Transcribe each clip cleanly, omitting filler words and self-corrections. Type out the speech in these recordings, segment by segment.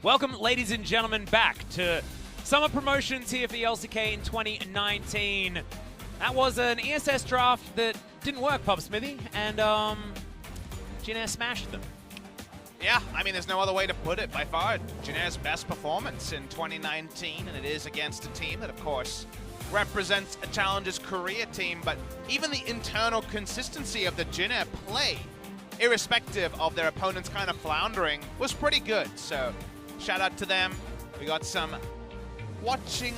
Welcome, ladies and gentlemen, back to summer promotions here for the LCK in 2019. That was an ESS draft that didn't work, Pop Smithy, and Jin Air smashed them. Yeah, I mean, there's no other way to put it. By far, Jin Air's best performance in 2019, and it is against a team that, of course, represents a Challengers Korea team, but even the internal consistency of the Jin Air play, irrespective of their opponents kind of floundering, was pretty good. So, shout out to them. We got some watching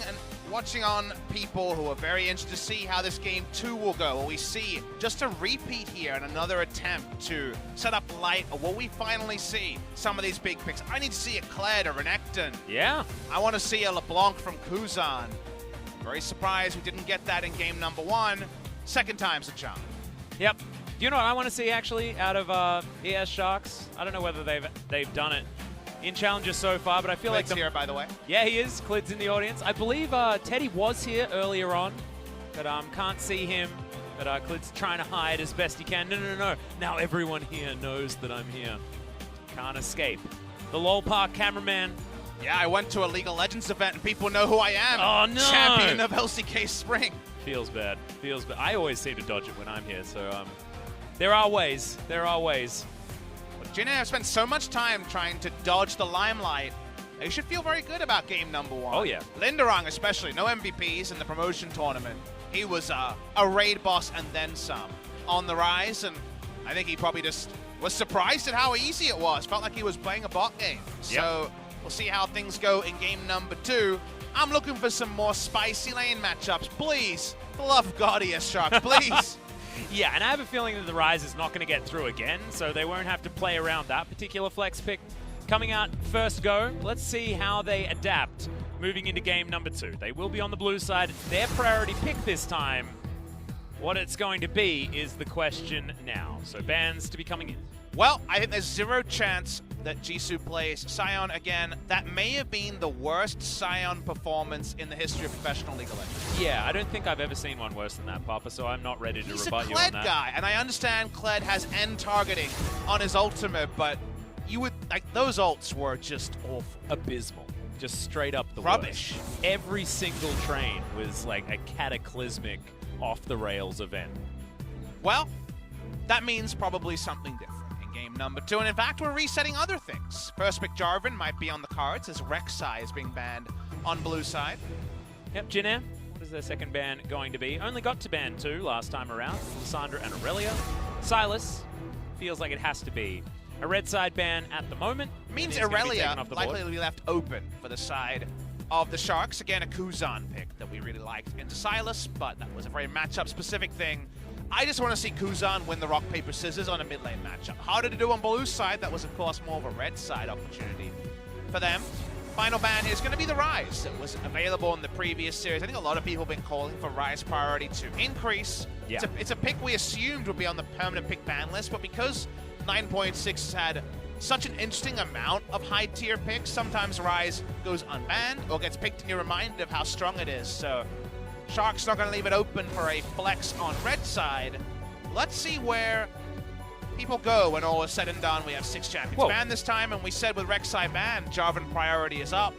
on people who are very interested to see how this game 2 will go. Will we see just a repeat here and another attempt to set up light, or will we finally see some of these big picks? I need to see a Kled or an Ekton. Yeah. I want to see a LeBlanc from Kuzan. Very surprised we didn't get that in game number 1. Second time's a charm. Yep. You know what I want to see, actually, out of ES Sharks? I don't know whether they've done it in challenges so far, but I feel like here, by the way. Yeah, he is. Klid's in the audience. I believe Teddy was here earlier on, but can't see him. But Klid's trying to hide as best he can. No. Now everyone here knows that I'm here. Can't escape. The LOL Park cameraman. Yeah, I went to a League of Legends event and people know who I am. Oh, no. Champion of LCK Spring. Feels bad. Feels bad. I always seem to dodge it when I'm here, so there are ways. There are ways. Jin Air spent so much time trying to dodge the limelight. They should feel very good about game number 1. Oh, yeah. Lindarang especially, no MVPs in the promotion tournament. He was a raid boss and then some on the rise, and I think he probably just was surprised at how easy it was. Felt like he was playing a bot game. So we'll see how things go in game number 2. I'm looking for some more spicy lane matchups. Please, for the love of God, ES Sharks, please. Yeah, and I have a feeling that the Rise is not going to get through again, so they won't have to play around that particular flex pick. Coming out first go, let's see how they adapt moving into game number 2. They will be on the blue side. Their priority pick this time. What it's going to be is the question now. So bans to be coming in. Well, I think there's 0 chance that Jisu plays Sion again. That may have been the worst Sion performance in the history of professional League of Legends. Yeah, I don't think I've ever seen one worse than that, Papa, so I'm not ready to rebut you on that. He's a Kled guy, and I understand Kled has end targeting on his ultimate, but you would, like, those ults were just awful. Abysmal. Just straight up the rubbish. Worst. Every single train was like a cataclysmic off-the-rails event. Well, that means probably something different game number 2, and in fact we're resetting other things. First pick Jarvan might be on the cards as Rek'Sai is being banned on blue side. Yep, Jin Air, what is their second ban going to be? Only got to ban 2 last time around, Lysandra and Aurelia. Silas feels like it has to be a red side ban at the moment. Means Aurelia likely to be left open for the side of the Sharks. Again, a Kuzan pick that we really liked into Silas, but that was a very matchup specific thing. I just want to see Kuzan win the rock, paper, scissors on a mid lane matchup. Harder to do on blue side. That was, of course, more of a red side opportunity for them. Final ban is going to be the Rise. It was available in the previous series. I think a lot of people have been calling for Rise priority to increase. Yeah. It's a pick we assumed would be on the permanent pick ban list, but because 9.6 has had such an interesting amount of high-tier picks, sometimes Rise goes unbanned or gets picked and you're reminded of how strong it is. So Sharks not going to leave it open for a flex on red side. Let's see where people go when all is said and done. We have 6 champions banned this time, and we said with Rek'Sai banned, Jarvan priority is up.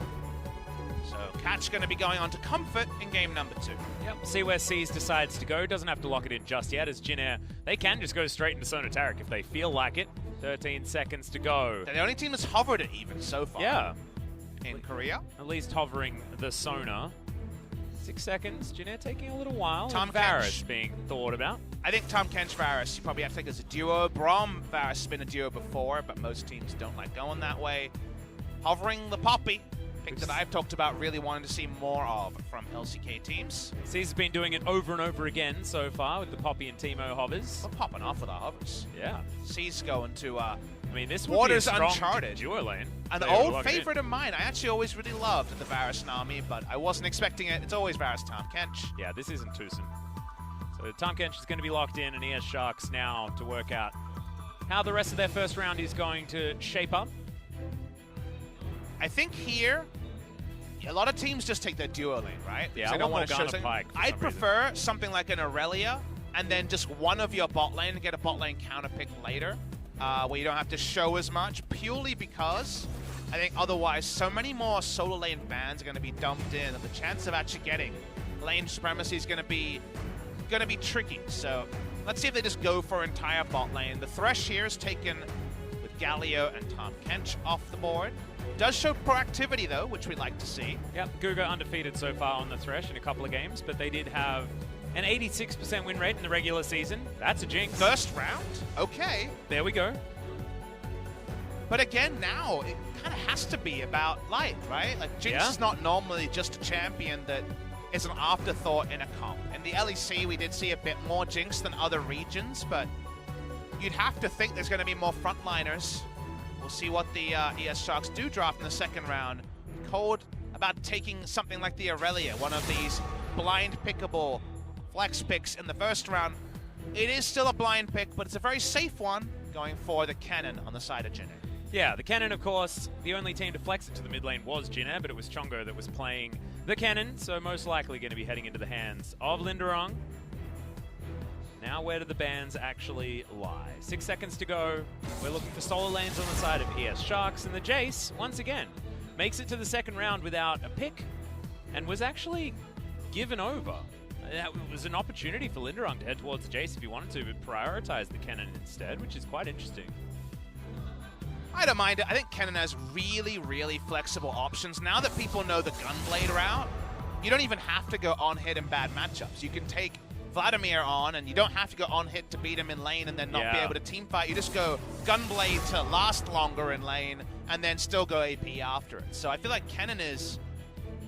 So Catch going to be going on to Comfort in game number 2. Yep, see where C's decides to go. Doesn't have to lock it in just yet as Jin Air. They can just go straight into Sona Taric if they feel like it. 13 seconds to go. They're the only team that's hovered it even so far. Yeah. In Korea. At least hovering the Sona. 6 seconds. Jin Air taking a little while. Tom Varus being thought about. I think Tom Kench Varus, you probably have to think as a duo. Braum Varus has been a duo before, but most teams don't like going that way. Hovering the Poppy, pick that I've talked about really wanting to see more of from LCK teams. C's been doing it over and over again so far with the Poppy and Teemo hovers. We're popping off with our hovers. Yeah. C's going to I mean, this would Waters be a strong Uncharted duo lane. An old favorite of mine. I actually always really loved the Varus Nami, but I wasn't expecting it. It's always Varus Tom Kench. Yeah, this isn't too soon. So Tom Kench is going to be locked in, and ES Sharks now to work out how the rest of their first round is going to shape up. I think here, a lot of teams just take their duo lane, right? Yeah, I don't want to show something. Pike I'd prefer something like an Aurelia, and then just one of your bot lane and get a bot lane counter pick later, where you don't have to show as much, purely because I think otherwise, so many more solo lane bans are going to be dumped in, and the chance of actually getting lane supremacy is going to be tricky. So let's see if they just go for entire bot lane. The Thresh here is taken with Galio and Tom Kench off the board. Does show proactivity though, which we like to see. Yep, GuGer undefeated so far on the Thresh in a couple of games, but they did have an 86% win rate in the regular season. That's a jinx. First round? Okay. There we go. But again, now it kind of has to be about Light, right? Like Jinx is not normally just a champion that is an afterthought in a comp. In the LEC, we did see a bit more Jinx than other regions, but you'd have to think there's going to be more frontliners. We'll see what the ES Sharks do drop in the second round. Cold about taking something like the Aurelia, one of these blind pickable flex picks in the first round. It is still a blind pick, but it's a very safe one, going for the cannon on the side of Jin Air. Yeah, the cannon, of course, the only team to flex it to the mid lane was Jin Air, but it was Chongo that was playing the cannon, so most likely going to be heading into the hands of Lindarang. Now where do the bans actually lie? 6 seconds to go. We're looking for solo lanes on the side of ES Sharks, and the Jace, once again, makes it to the second round without a pick and was actually given over. That was an opportunity for Lindarang to head towards the Jace if he wanted to, but prioritize the cannon instead, which is quite interesting. I don't mind it. I think Kennen has really, really flexible options. Now that people know the Gunblade route, you don't even have to go on hit in bad matchups. You can take Vladimir on, and you don't have to go on hit to beat him in lane and then not be able to team fight. You just go Gunblade to last longer in lane and then still go AP after it. So I feel like Kennen is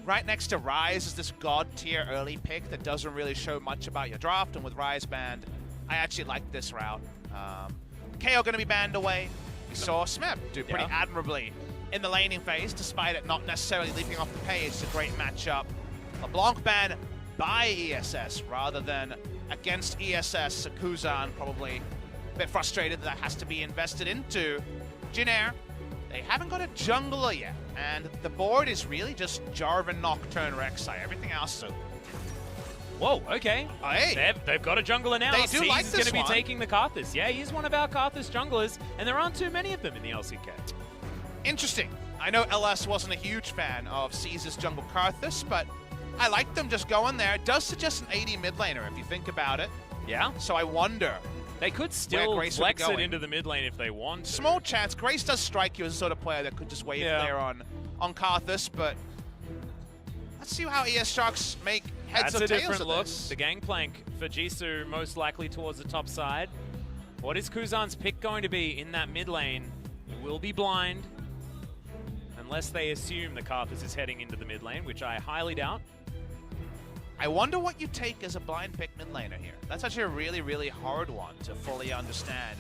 right next to Ryze as this god tier early pick that doesn't really show much about your draft, and with Ryze banned, I actually like this route. KO going to be banned away. We saw Smeb do pretty admirably in the laning phase, despite it not necessarily leaping off the page. It's a great matchup. LeBlanc ban by ESS rather than against ESS. So Kuzan probably a bit frustrated that has to be invested into. Jin Air, they haven't got a jungler yet, and the board is really just Jarvan, Nocturne, Rek'Sai. Everything else so. Whoa, okay. Hey. They've got a jungler now. They do like this is going to be one. taking the Karthus. Yeah, he's one of our Karthus junglers, and there aren't too many of them in the LCK. Interesting. I know LS wasn't a huge fan of Caesar's jungle Karthus, but I like them just going there. It does suggest an AD mid laner if you think about it. Yeah. So I wonder. They could still flex it into the mid lane if they want to. Small chance. Grace does strike you as a sort of player that could just wave there on Karthus, but let's see how ES Sharks make heads or tails of this. That's a different look. The gangplank for Jisu most likely towards the top side. What is Kuzan's pick going to be in that mid lane? It will be blind, unless they assume the Karthus is heading into the mid lane, which I highly doubt. I wonder what you take as a blind pick mid laner here. That's actually a really, really hard one to fully understand.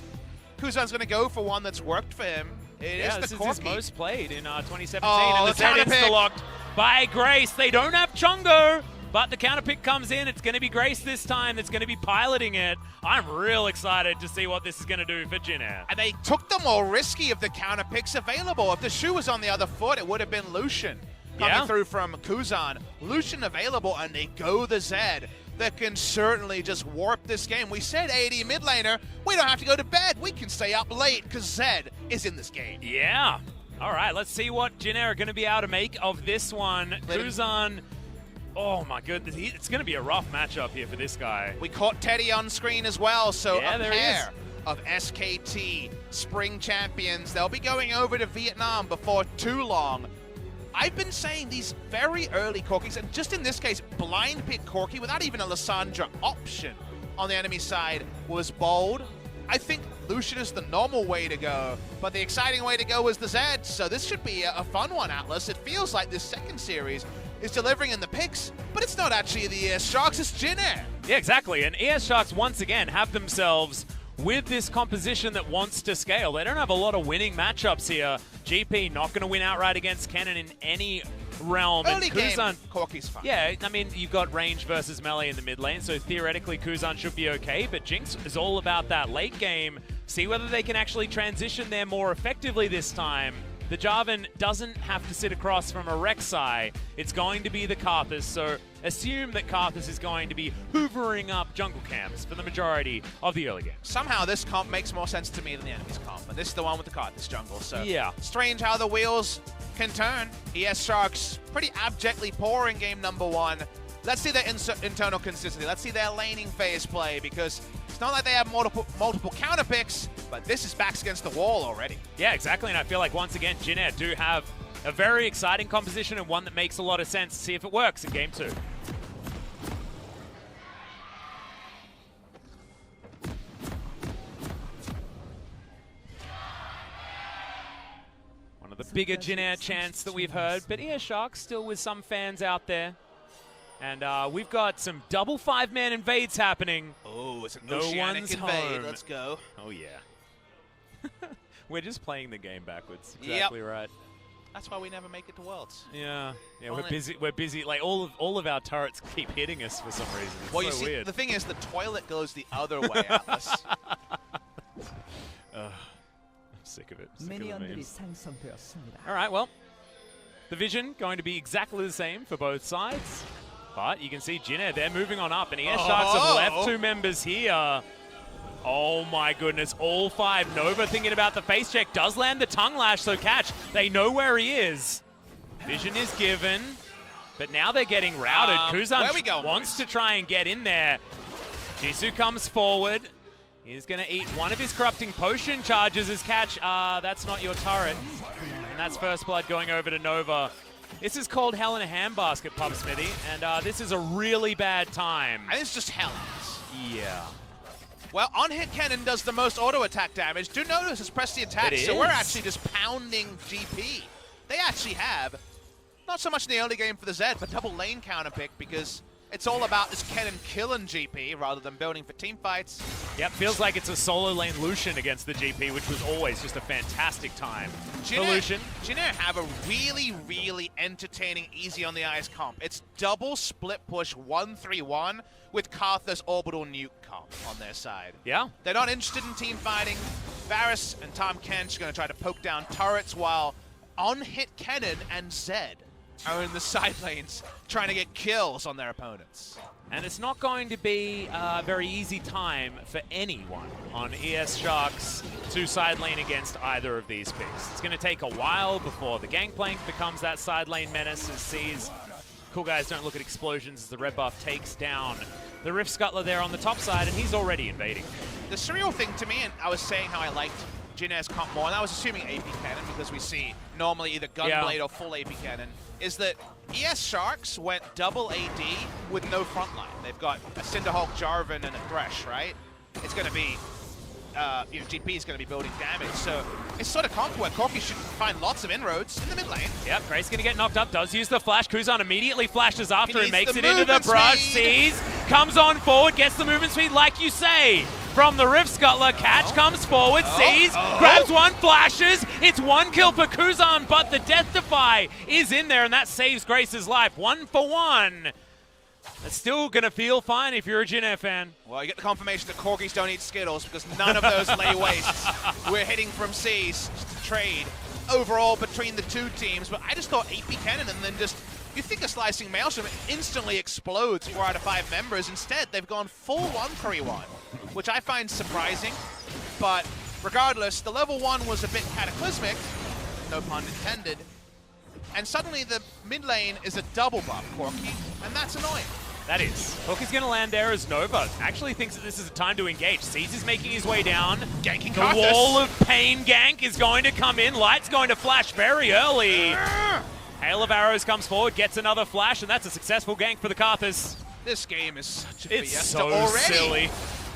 Kuzan's going to go for one that's worked for him. This is his most played in 2017. Oh, and the Zed insta-locked by Grace. They don't have Chongo, but the counter pick comes in. It's going to be Grace this time that's going to be piloting it. I'm real excited to see what this is going to do for Jin Air. And they took the more risky of the counter picks available. If the shoe was on the other foot, it would have been Lucian coming through from Kuzan. Lucian available, and they go the Zed that can certainly just warp this game. We said AD mid laner, we don't have to go to bed. We can stay up late because Zed is in this game. Yeah. All right, let's see what Jin Air are going to be able to make of this one. Kuzan, oh my goodness, it's going to be a rough matchup here for this guy. We caught Teddy on screen as well, so a there pair of SKT Spring champions. They'll be going over to Vietnam before too long. I've been saying these very early Corkis, and just in this case, blind pick Corki without even a Lissandra option on the enemy side was bold. I think Lucian is the normal way to go, but the exciting way to go was the Zed, so this should be a fun one, Atlas. It feels like this second series is delivering in the picks, but it's not actually the ES Sharks, it's Jin Air. Yeah, exactly, and ES Sharks once again have themselves with this composition that wants to scale. They don't have a lot of winning matchups here. GP not going to win outright against Kennen in any realm. Early and game, Kuzan, Corki's fine. Yeah, I mean, you've got range versus melee in the mid lane, so theoretically Kuzan should be okay, but Jinx is all about that late game. See whether they can actually transition there more effectively this time. The Jarvan doesn't have to sit across from a Rek'Sai. It's going to be the Karthus, so assume that Karthus is going to be hoovering up jungle camps for the majority of the early game. Somehow this comp makes more sense to me than the enemy's comp, and this is the one with the Karthus jungle, so yeah. Strange how the wheels can turn. ES Sharks pretty abjectly poor in game number 1. Let's see their internal consistency. Let's see their laning phase play, because it's not like they have multiple counter picks, but this is backs against the wall already. Yeah, exactly, and I feel like once again, Jin Air do have a very exciting composition and one that makes a lot of sense. See if it works in game 2. One of the bigger Jin Air chants that we've heard, but ES Sharks still with some fans out there. And we've got some double 5-man invades happening. Oh, it's an no oceanic one's invade. home. Let's go. Oh, yeah. We're just playing the game backwards. Exactly right. That's why we never make it to Worlds. Yeah, we're busy. We're busy. Like all of our turrets keep hitting us for some reason. It's well, so you see, weird. the thing is, the toilet goes the other way, Atlas. I'm sick of it. Sick of the memes. All right, well, the vision going to be exactly the same for both sides, but you can see Jin Air, they're moving on up, and ES Sharks have left 2 members here. Oh my goodness, all 5. Nova thinking about the face check, does land the tongue lash, so catch. They know where he is. Vision is given, but now they're getting routed. Kuzan wants to try and get in there. Jisu comes forward. He's going to eat one of his corrupting potion charges as catch. That's not your turret. And that's first blood going over to Nova. This is called Hell in a Handbasket, Pub Smithy, and this is a really bad time. I think it's just hell. Yeah. Well, on-hit cannon does the most auto-attack damage. Do notice it's press the attack, so we're actually just pounding GP. They actually have, not so much in the early game for the Zed, but double lane counter pick, because it's all about this cannon killing GP rather than building for team fights. Yep, feels like it's a solo lane Lucian against the GP, which was always just a fantastic time for Lucian. Jin Air have a really, really entertaining easy on the eyes comp. It's double split push 1-3-1 with Karthus orbital nuke comp on their side. Yeah. They're not interested in team fighting. Varus and Tom Kench are going to try to poke down turrets, while on-hit Kennen and Zed are in the side lanes trying to get kills on their opponents. And it's not going to be a very easy time for anyone on ES Sharks to side lane against either of these picks. It's going to take a while before the Gangplank becomes that side lane menace as sees Cool Guys don't look at explosions as the red buff takes down the Rift Scuttler there on the top side, and he's already invading. The surreal thing to me, and I was saying how I liked Jin Air's comp more, and I was assuming AP Cannon because we see normally either Gunblade or full AP Cannon, is that ES Sharks went double AD with no frontline. They've got a Cinderhulk, Jarvan, and a Thresh, right? It's going to be, GP is going to be building damage, so it's sort of comp where Corki should find lots of inroads in the mid lane. Yep, Grace going to get knocked up, does use the flash. Kuzan immediately flashes after and makes it into the brush, sees, comes on forward, gets the movement speed like you say. From the Rift Scuttler, catch comes forward, sees, grabs one, flashes. It's 1 kill for Kuzan, but the Death Defy is in there, and that saves Grace's life. 1 for 1. It's still going to feel fine if you're a Jin Air fan. Well, you get the confirmation that Corgis don't eat Skittles because none of those lay waste. We're hitting from C's to trade overall between the two teams, but I just thought AP Cannon and then just, you think a Slicing Maelstrom instantly explodes 4 out of 5 members. Instead, they've gone full 1-3-1, which I find surprising. But regardless, the level 1 was a bit cataclysmic, no pun intended. And suddenly the mid lane is a double buff, Corki, and that's annoying. That is. Corki's going to land there as Nova actually thinks that this is a time to engage. Sees is making his way down. Ganking the Karthus. Wall of Pain gank is going to come in. Light's going to flash very early. Hail of Arrows comes forward, gets another flash, and that's a successful gank for the Karthus. This game is such a It's fiesta so already. silly.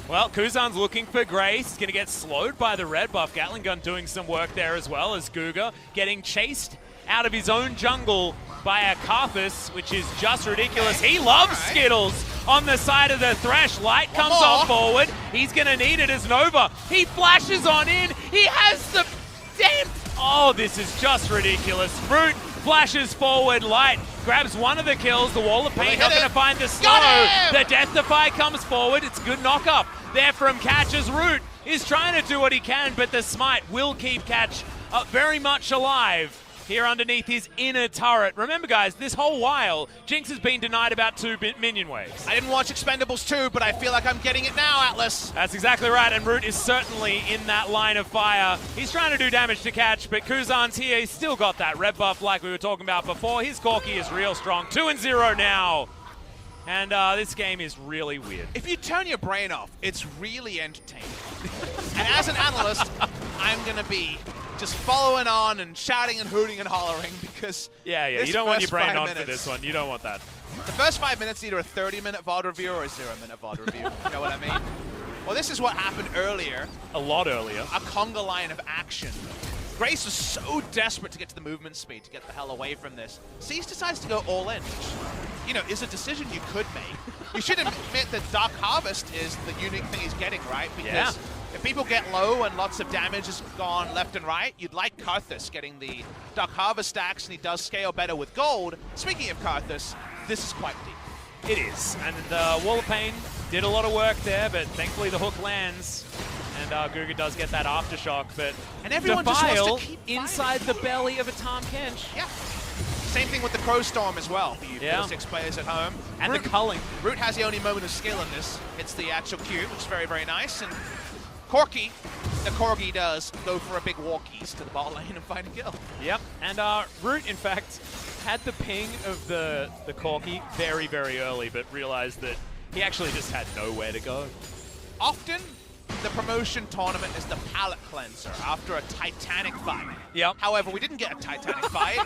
Well, Kuzan's looking for Grace. He's going to get slowed by the red buff. Gatling Gun doing some work there as well as GuGer getting chased out of his own jungle by a Karthus, which is just ridiculous. He loves Skittles on the side of the Thresh. Light comes on forward. He's going to need it as Nova. He flashes on in. He has the damn... Oh, this is just ridiculous. Root flashes forward. Light grabs one of the kills. The Wall of Pain not going to find the slow. The Death Defy comes forward. It's a good knock-up there from Catch as Root is trying to do what he can, but the Smite will keep Catch very much alive. here underneath his inner turret. Remember, guys, this whole while, Jinx has been denied about 2 minion waves. I didn't watch Expendables 2, but I feel like I'm getting it now, Atlas. That's exactly right, and Root is certainly in that line of fire. He's trying to do damage to catch, but Kuzan's here. He's still got that red buff like we were talking about before. His Corki is real strong. 2-0 now. And this game is really weird. If you turn your brain off, it's really entertaining. And as an analyst, I'm going to be just following on and shouting and hooting and hollering because yeah, you don't want your brain on for this one. You don't want that. The first 5 minutes, either a 30-minute VOD review or a 0-minute VOD review. You know what I mean? Well, this is what happened earlier. A lot earlier. A conga line of action. Grace was so desperate to get to the movement speed to get the hell away from this. Cease decides to go all in, which, you know, is a decision you could make. You should admit that Dark Harvest is the unique thing he's getting, right? Because if people get low and lots of damage is gone left and right, you'd like Karthus getting the Dark Harvest stacks, and he does scale better with gold. Speaking of Karthus, this is quite deep. It is, and the Wall of Pain did a lot of work there, but thankfully the hook lands. And GuGer does get that aftershock, but and everyone Defile just wants to keep inside the belly of a Tahm Kench. Yeah. Same thing with the Crow Storm as well for you 6 players at home. And Root, the culling. Root has the only moment of skill in this. It's the actual Q, which is very, very nice. And Corki, the Corgi does go for a big walkies to the bot lane and find a kill. Yep, and Root, in fact, had the ping of the Corki very, very early, but realized that he actually just had nowhere to go. Often, the promotion tournament is the palate cleanser after a titanic fight. Yep. However, we didn't get a titanic fight.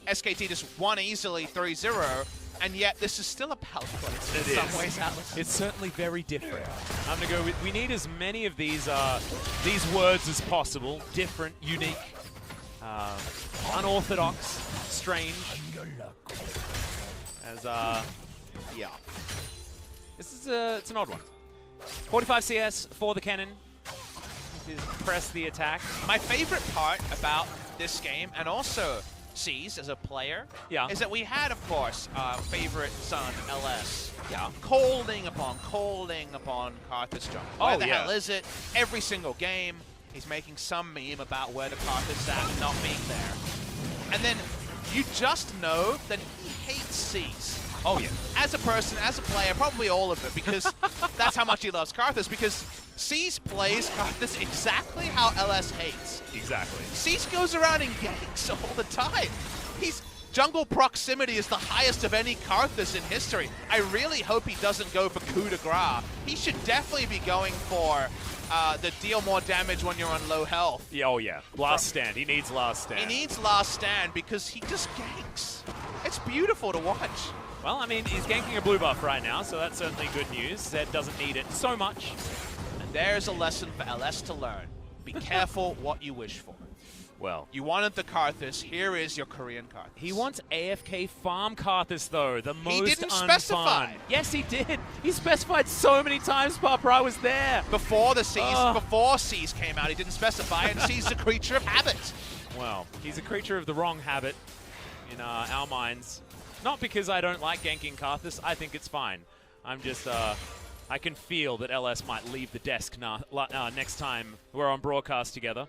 SKT just won easily 3-0, and yet this is still a palate cleanser in some ways, Atlas. It's certainly very different. I'm going to go with, we need as many of these words as possible. Different, unique, unorthodox, strange. As, yeah. This is it's an odd one. 45 CS for the cannon. Press the attack. My favorite part about this game, and also C's as a player, is that we had, of course, our favorite son, LS, colding upon Karthus jump. Where the hell is it? Every single game, he's making some meme about where the Karthus is at and not being there. And then you just know that he hates C's. Oh, yeah. As a person, as a player, probably all of it, because that's how much he loves Karthus, because Cease plays Karthus exactly how LS hates. Exactly. Cease goes around and ganks all the time. He's jungle proximity is the highest of any Karthus in history. I really hope he doesn't go for coup de grace. He should definitely be going for the deal more damage when you're on low health. Yeah, oh yeah. Last stand. He needs last stand. He needs last stand because he just ganks. It's beautiful to watch. Well, I mean, he's ganking a blue buff right now, so that's certainly good news. Zed doesn't need it so much. And there's a lesson for LS to learn. Be careful what you wish for. Well, you wanted the Karthus. Here is your Korean Karthus. He wants AFK farm Karthus, though. The most He didn't specify. Yes, he did. He specified so many times, Papa. I was there. Before the C's, before C's came out, he didn't specify, and C's a creature of habit. Well, he's a creature of the wrong habit in our minds. Not because I don't like ganking Karthus. I think it's fine. I'm just, I can feel that LS might leave the desk next time we're on broadcast together.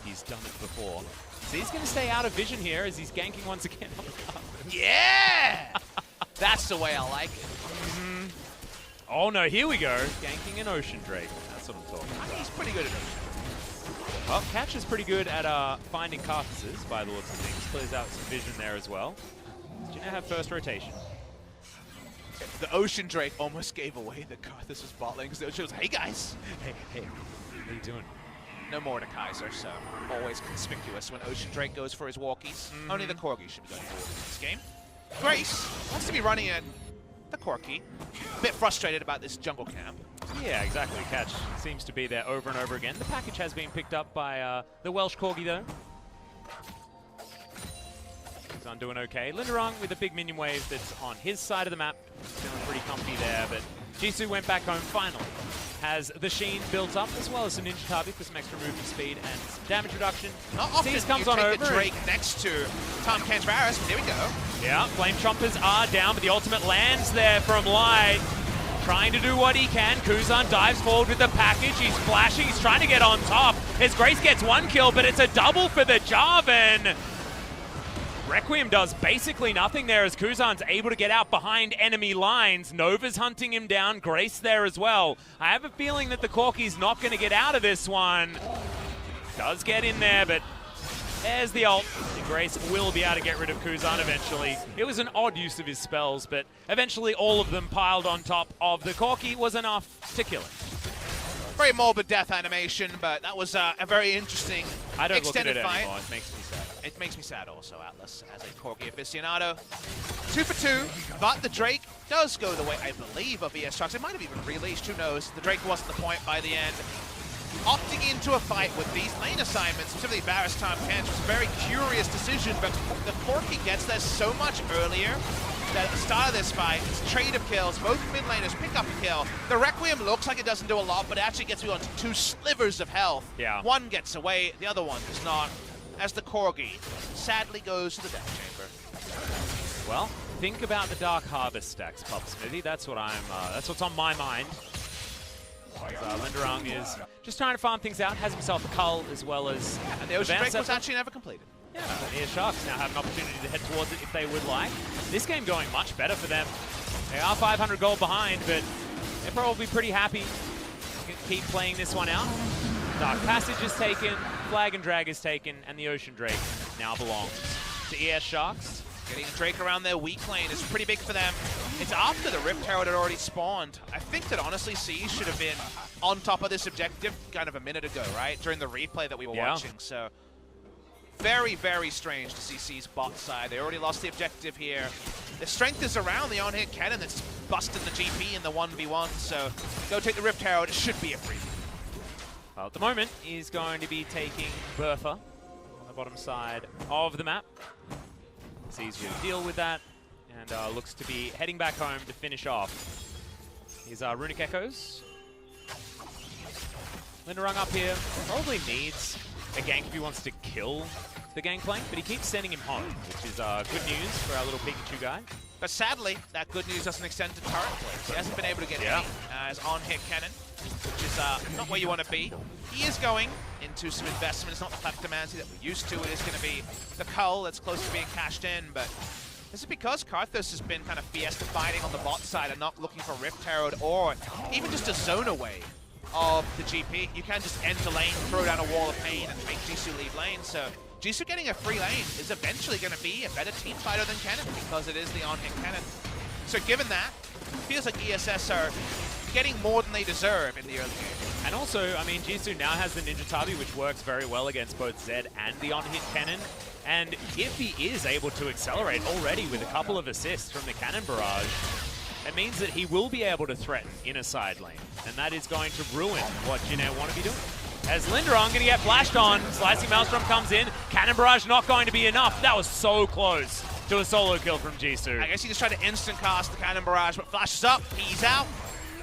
He's done it before. So he's going to stay out of vision here as he's ganking once again on the Karthus. Yeah! That's the way I like it. Mm-hmm. Oh no, here we go. Ganking an Ocean Drake. That's what I'm talking about. I think he's pretty good at Ocean. Well, Catch is pretty good at finding Karthuses by the looks of things. Clears out some vision there as well. Do you now have first rotation? The Ocean Drake almost gave away the Karthus' bot lane because it shows, hey guys! Hey, what are you doing? No Mordekaiser, so always conspicuous when Ocean Drake goes for his walkies. Only the Corgi should be going for walkies in this game. Grace wants to be running in the Corgi. A bit frustrated about this jungle camp. Yeah, exactly. Catch seems to be there over and over again. The package has been picked up by the Welsh Corgi, though. Kuzan doing okay. Lindarang with a big minion wave that's on his side of the map. Feeling pretty comfy there, but Jisu went back home finally. Has the Sheen built up, as well as some Ninja Tabi for some extra movement speed and some damage reduction. Not often Cease comes you on take over the Drake next to Tahm Kench Varus, but here we go. Yeah, Flame Chompers are down, but the ultimate lands there from Light. Trying to do what he can. Kuzan dives forward with the package. He's flashing. He's trying to get on top. As Grace gets one kill, but it's a double for the Jarvan. Requiem does basically nothing there as Kuzan's able to get out behind enemy lines. Nova's hunting him down, Grace there as well. I have a feeling that the Corky's not going to get out of this one. Does get in there, but there's the ult. And Grace will be able to get rid of Kuzan eventually. It was an odd use of his spells, but eventually all of them piled on top of the Corky was enough to kill it. Very morbid death animation, but that was a very interesting I don't extended look at it fight. anymore. It makes me sad. It makes me sad also, Atlas, as a Corky aficionado. 2 for 2, but the Drake does go the way, I believe, of ES Trucks. It might have even released, who knows. The Drake wasn't the point by the end. Opting into a fight with these lane assignments, specifically Varus Time Pants, was a very curious decision, but the Corky gets there so much earlier that at the start of this fight, it's trade of kills, both mid laners pick up a kill. The Requiem looks like it doesn't do a lot, but it actually gets you onto 2 slivers of health. Yeah. One gets away, the other one does not, as the Corgi sadly goes to the death chamber. Well, think about the Dark Harvest stacks, Pop Smithy. That's what that's what's on my mind. Lindarang is just trying to farm things out, has himself a cull as well as and the Ocean Drake was actually never completed. Yeah, the Sharks now have an opportunity to head towards it if they would like. This game going much better for them. They are 500 gold behind, but they're probably pretty happy to keep playing this one out. Dark Passage is taken, Flag and Drag is taken, and the Ocean Drake now belongs to ES Sharks. Getting Drake around their weak lane is pretty big for them. It's after the Rift Herald had already spawned. I think that honestly Siege should have been on top of this objective kind of a minute ago, right? During the replay that we were watching. So very, very strange to see C's bot side. They already lost the objective here. The strength is around the on-hit cannon that's busting the GP in the 1v1. So go take the Rift Herald. It should be a free. Well, at the moment, he's going to be taking Bertha on the bottom side of the map. Sees will deal with that, and looks to be heading back home to finish off. Here's Runic Echoes. Lindarang up here probably needs a gank if he wants to kill the Gangplank, but he keeps sending him home, which is good news for our little Pikachu guy. But sadly, that good news doesn't extend to turret plays. He hasn't been able to get any as on-hit cannon, which is not where you want to be. He is going into some investment. It's not the Kleptomancy that we're used to. It is going to be the Cull that's close to being cashed in, but this is because Karthus has been kind of fiesta fighting on the bot side and not looking for Rift Herald or even just a zone away of the GP. You can just enter lane, throw down a wall of pain, and make Jisu leave lane. So Jisu getting a free lane is eventually going to be a better team fighter than Cannon because it is the on-hit Cannon. So given that, it feels like ESS are getting more than they deserve in the early game. And also, I mean, Jisu now has the Ninja Tabi, which works very well against both Zed and the on-hit Cannon. And if he is able to accelerate already with a couple of assists from the Cannon Barrage, it means that he will be able to threaten in a side lane. And that is going to ruin what Jin Air want to be doing. As Lindarang going to get flashed on, Slicing Maelstrom comes in, Cannon Barrage not going to be enough. That was so close to a solo kill from Jisu. I guess he just tried to instant cast the Cannon Barrage, but flashes up, he's out.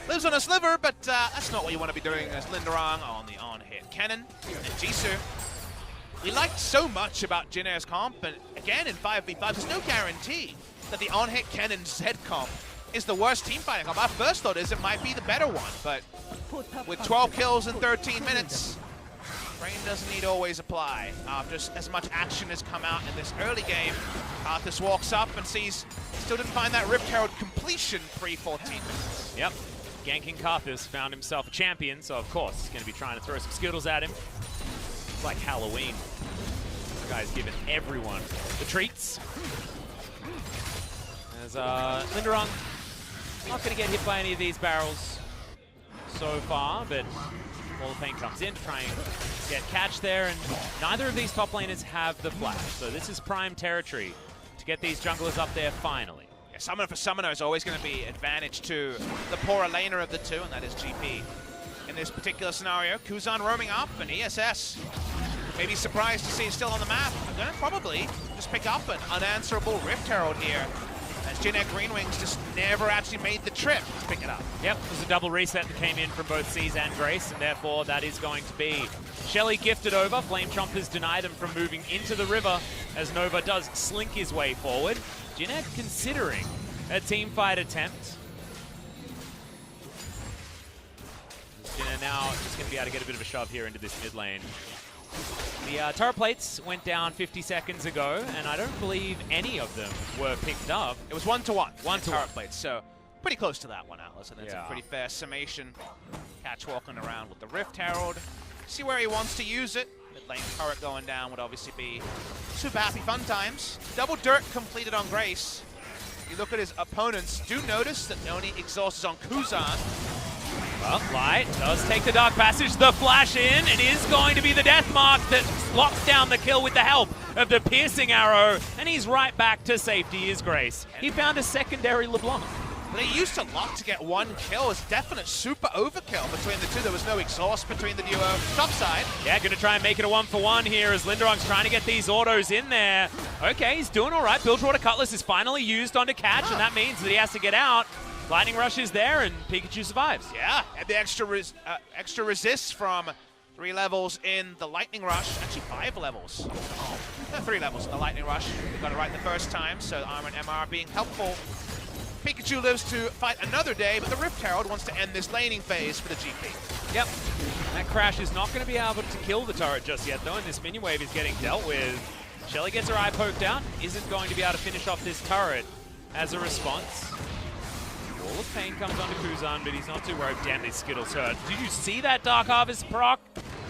Lives on a sliver, but that's not what you want to be doing as Lindarang on the on-hit Cannon. And Jisu, we liked so much about Jin Air's comp, but again in 5v5, there's no guarantee that the on-hit Cannon Zed comp is the worst team fighting comp. Our first thought is it might be the better one, but with 12 kills in 13 minutes, brain doesn't need to always apply. Just as much action has come out in this early game, Karthus walks up and sees, still didn't find that Rift Herald completion pre-14 minutes. Yep. Ganking Karthus found himself a champion, so of course he's going to be trying to throw some Skittles at him. It's like Halloween. This guy's giving everyone the treats. As Lindarang not going to get hit by any of these barrels so far, but Wall of Pain comes in to try and get catch there, and neither of these top laners have the flash, so this is prime territory to get these junglers up there finally. Summoner for Summoner is always going to be advantage to the poorer laner of the two, and that is GP. In this particular scenario, Kuzan roaming up, and ESS may be surprised to see it still on the map. But going to probably just pick up an unanswerable Rift Herald here, as Jin Air Greenwings just never actually made the trip to pick it up. Yep, it was a double reset that came in from both C's and Grace, and therefore that is going to be Shelly gifted over. Flame Chompers deny them from moving into the river, as Nova does slink his way forward. Jin Air considering a team fight attempt. Jin Air now just going to be able to get a bit of a shove here into this mid lane. The turret plates went down 50 seconds ago, and I don't believe any of them were picked up. It was 1-to-1. 1-to-1. Turret plates, so pretty close to that one, Atlas, and it's Yeah. a pretty fair summation. Catch walking around with the Rift Herald. See where he wants to use it. Mid lane turret going down would obviously be super happy fun times. Double dirt completed on Grace. You look at his opponents, do notice that the only exhaust is on Kuzan. Well, Light does take the Dark Passage, the flash in. It is going to be the Death Mark that locks down the kill with the help of the Piercing Arrow, and he's right back to safety is Grace. He found a secondary LeBlanc. They used to lock to get one kill. It's definite super overkill between the two. There was no exhaust between the duo. Top side. Yeah, going to try and make it a 1-for-1 here as Lindarang's trying to get these autos in there. Okay, he's doing all right. Bilgewater Cutlass is finally used onto Catch, and that means that he has to get out. Lightning Rush is there, and Pikachu survives. Yeah, and the extra resists from 3 levels in the Lightning Rush. Actually, 5 levels. 3 levels in the Lightning Rush. We got it right the first time, so Armor and MR being helpful. Pikachu lives to fight another day, but the Rift Herald wants to end this laning phase for the GP. Yep. That Crash is not going to be able to kill the turret just yet, though, and this minion wave is getting dealt with. Shelly gets her eye poked out, isn't going to be able to finish off this turret as a response. Wall of Pain comes onto Kuzan, but he's not too worried. Damn, these Skittles hurt. Did you see that Dark Harvest proc?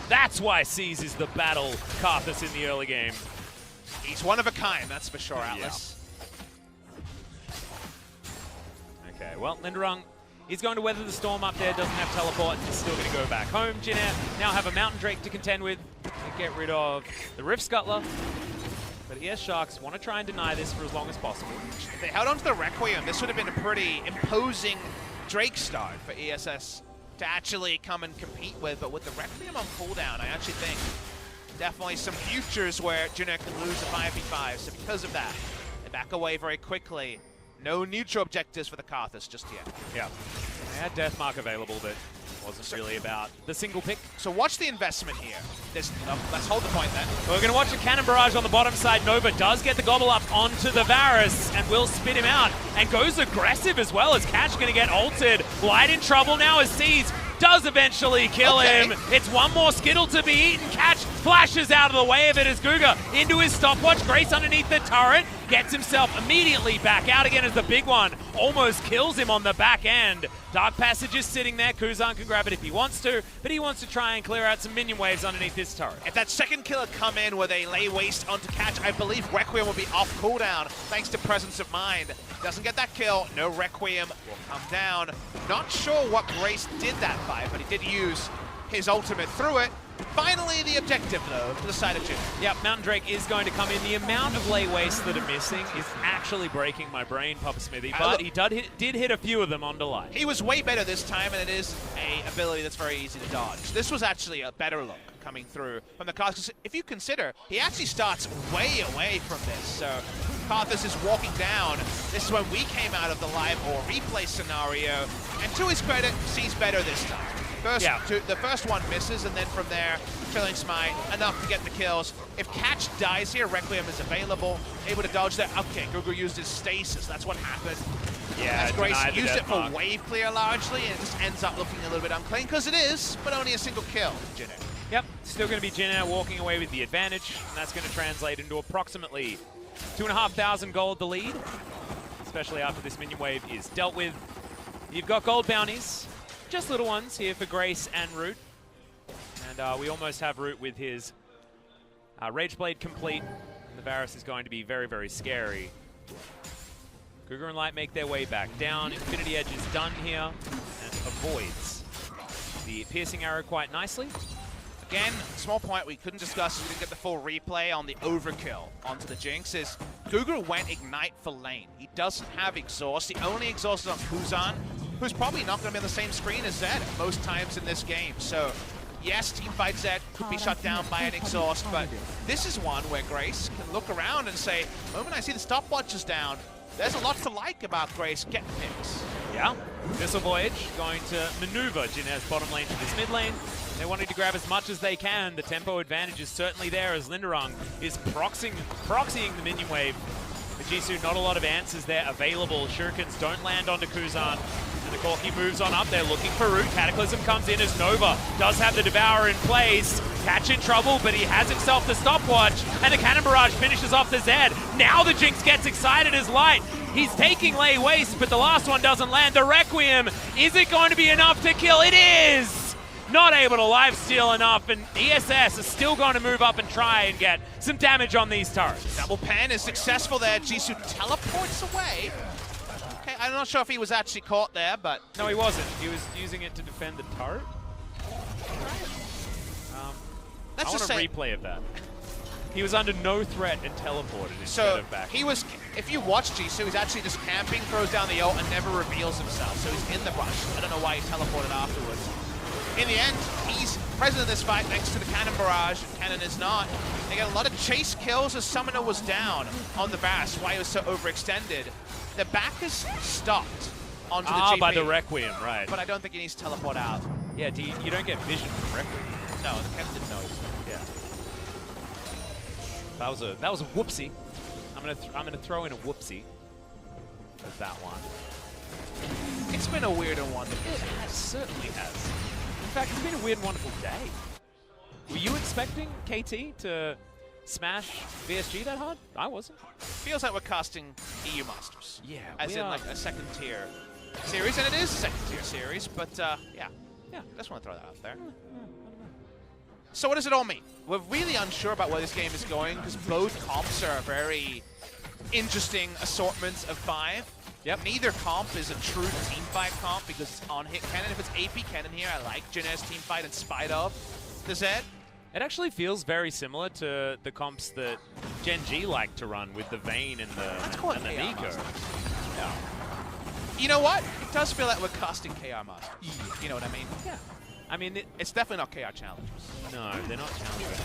That's why Seas is the battle Karthus in the early game. He's one of a kind, that's for sure, Atlas. Okay, well, Lindarang is going to weather the storm up there, doesn't have teleport, and is still going to go back home. Jin Air now have a Mountain Drake to contend with to get rid of the Rift Scuttler. But ES Sharks want to try and deny this for as long as possible. If they held on to the Requiem, this would have been a pretty imposing Drake start for ESS to actually come and compete with. But with the Requiem on cooldown, I actually think definitely some futures where Jin Air can lose a 5v5. So because of that, they back away very quickly. No neutral objectives for the Karthus just yet. Yeah. They had Death Mark available, but wasn't really about the single pick. So watch the investment here. Let's hold the point then. We're going to watch a Cannon Barrage on the bottom side. Nova does get the Gobble up onto the Varus and will spit him out and goes aggressive as well as Catch going to get ulted. Light in trouble now as Seas does eventually kill him. It's one more Skittle to be eaten. Catch flashes out of the way of it as GuGer into his stopwatch. Grace underneath the turret gets himself immediately back out again as the big one almost kills him on the back end. Dark Passage is sitting there. Kuzan can grab it if he wants to, but he wants to try and clear out some minion waves underneath this turret. If that second kill had come in where they lay waste onto Catch, I believe Requiem will be off cooldown thanks to Presence of Mind. Doesn't get that kill, no Requiem will come down. Not sure what Grace did that by, but he did use his ultimate through it. Finally, the objective, though, to the side of Jin. Yep, Mountain Drake is going to come in. The amount of lay wastes that are missing is actually breaking my brain, Papa Smithy, but he did hit a few of them on Delight. He was way better this time, and it is an ability that's very easy to dodge. This was actually a better look coming through from the Karthus. If you consider, he actually starts way away from this, so Karthus is walking down. This is when we came out of the live or replay scenario, and to his credit, sees better this time. The first one misses, and then from there, Trilling Smite, enough to get the kills. If Catch dies here, Requiem is available, able to dodge there. Okay, GuGer used his stasis, that's what happened. Yeah, that's Grace used it for wave clear largely, and it just ends up looking a little bit unclean, because it is, but only a single kill, Jin Air. Yep, still going to be Jin Air walking away with the advantage, and that's going to translate into approximately 2,500 gold the lead, especially after this minion wave is dealt with. You've got gold bounties. Just little ones here for Grace and Root. And we almost have Root with his Rage Blade complete. And the Varus is going to be very, very scary. GuGer and Light make their way back down. Infinity Edge is done here and avoids the Piercing Arrow quite nicely. Again, small point we couldn't discuss, we didn't get the full replay on the overkill onto the Jinx, is GuGer went Ignite for lane. He doesn't have exhaust. The only exhaust is on Kuzan, who's probably not going to be on the same screen as Zed most times in this game. So, yes, teamfight Zed could be shut down by an exhaust, but this is one where Grace can look around and say, the moment I see the stopwatches down, there's a lot to like about Grace getting picks. Yeah, Missile Voyage going to maneuver Jin Air's bottom lane to this mid lane. They're wanting to grab as much as they can. The tempo advantage is certainly there as Lindarang is proxying the minion wave. For Jisu, not a lot of answers there available. Shurikens don't land onto Kuzan. And the Corki moves on up. They're looking for Root. Cataclysm comes in as Nova does have the Devourer in place. Catch in trouble, but he has himself the stopwatch, and the Cannon Barrage finishes off the Zed. Now the Jinx gets excited as Light. He's taking Lay Waste, but the last one doesn't land. The Requiem, is it going to be enough to kill? It is! Not able to lifesteal enough, and ESS is still going to move up and try and get some damage on these turrets. Double pen is successful there. Jisu teleports away. Okay, I'm not sure if he was actually caught there, but... No, he wasn't. He was using it to defend the turret. I want a replay of that. He was under no threat and teleported instead of back. He was, if you watch Jisu, he's actually just camping, throws down the ult, and never reveals himself. So he's in the rush. I don't know why he teleported afterwards. In the end, he's present in this fight thanks to the Cannon Barrage. Cannon is not. They got a lot of chase kills as Summoner was down on the Bass, why he was so overextended. The back is stopped onto the GP. By the Requiem, right. But I don't think he needs to teleport out. Yeah, you don't get vision from Requiem. No, the Cannon didn't know. Yeah. That was a whoopsie. I'm gonna throw in a whoopsie with that one. It's been a weird and wonderful. It certainly has. In fact, it's been a weird and wonderful day. Were you expecting KT to smash VSG that hard? I wasn't. Feels like we're casting EU Masters. Yeah, as in like a second tier series, and it is a second tier series, but yeah, just want to throw that out there. So what does it all mean? We're really unsure about where this game is going because both comps are very interesting assortments of 5. Yep. Neither comp is a true team fight comp because it's on hit cannon. If it's AP cannon here, I like Jin Air's team fight in spite of the Zed. It actually feels very similar to the comps that Gen G like to run with the Vayne and the Nico. Yeah. You know what? It does feel like we're casting KR Masters. Yeah. You know what I mean? Yeah. I mean, it's definitely not KR Challengers. No, they're not Challengers.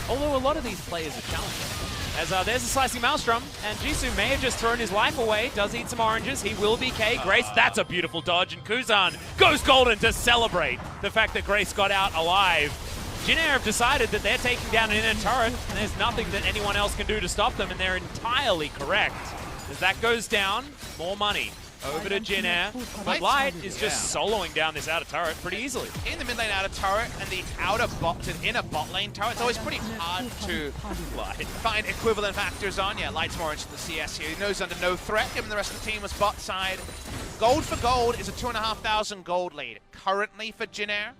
Although a lot of these players are Challengers. As there's a Slicing Maelstrom, and Jisu may have just thrown his life away. Does eat some oranges. He will be K. Grace, that's a beautiful dodge. And Kuzan goes golden to celebrate the fact that Grace got out alive. Jin Air have decided that they're taking down an inner turret, and there's nothing that anyone else can do to stop them, and they're entirely correct. As that goes down, more money. Over to Jin Air, but Light is just soloing down this outer turret pretty easily. In the mid lane outer turret and the inner bot lane turret, it's always pretty hard to find equivalent factors on. Yeah, Light's more into the CS here. He knows under no threat, given the rest of the team was bot side. Gold for gold is a 2,500 gold lead currently for Jin Air.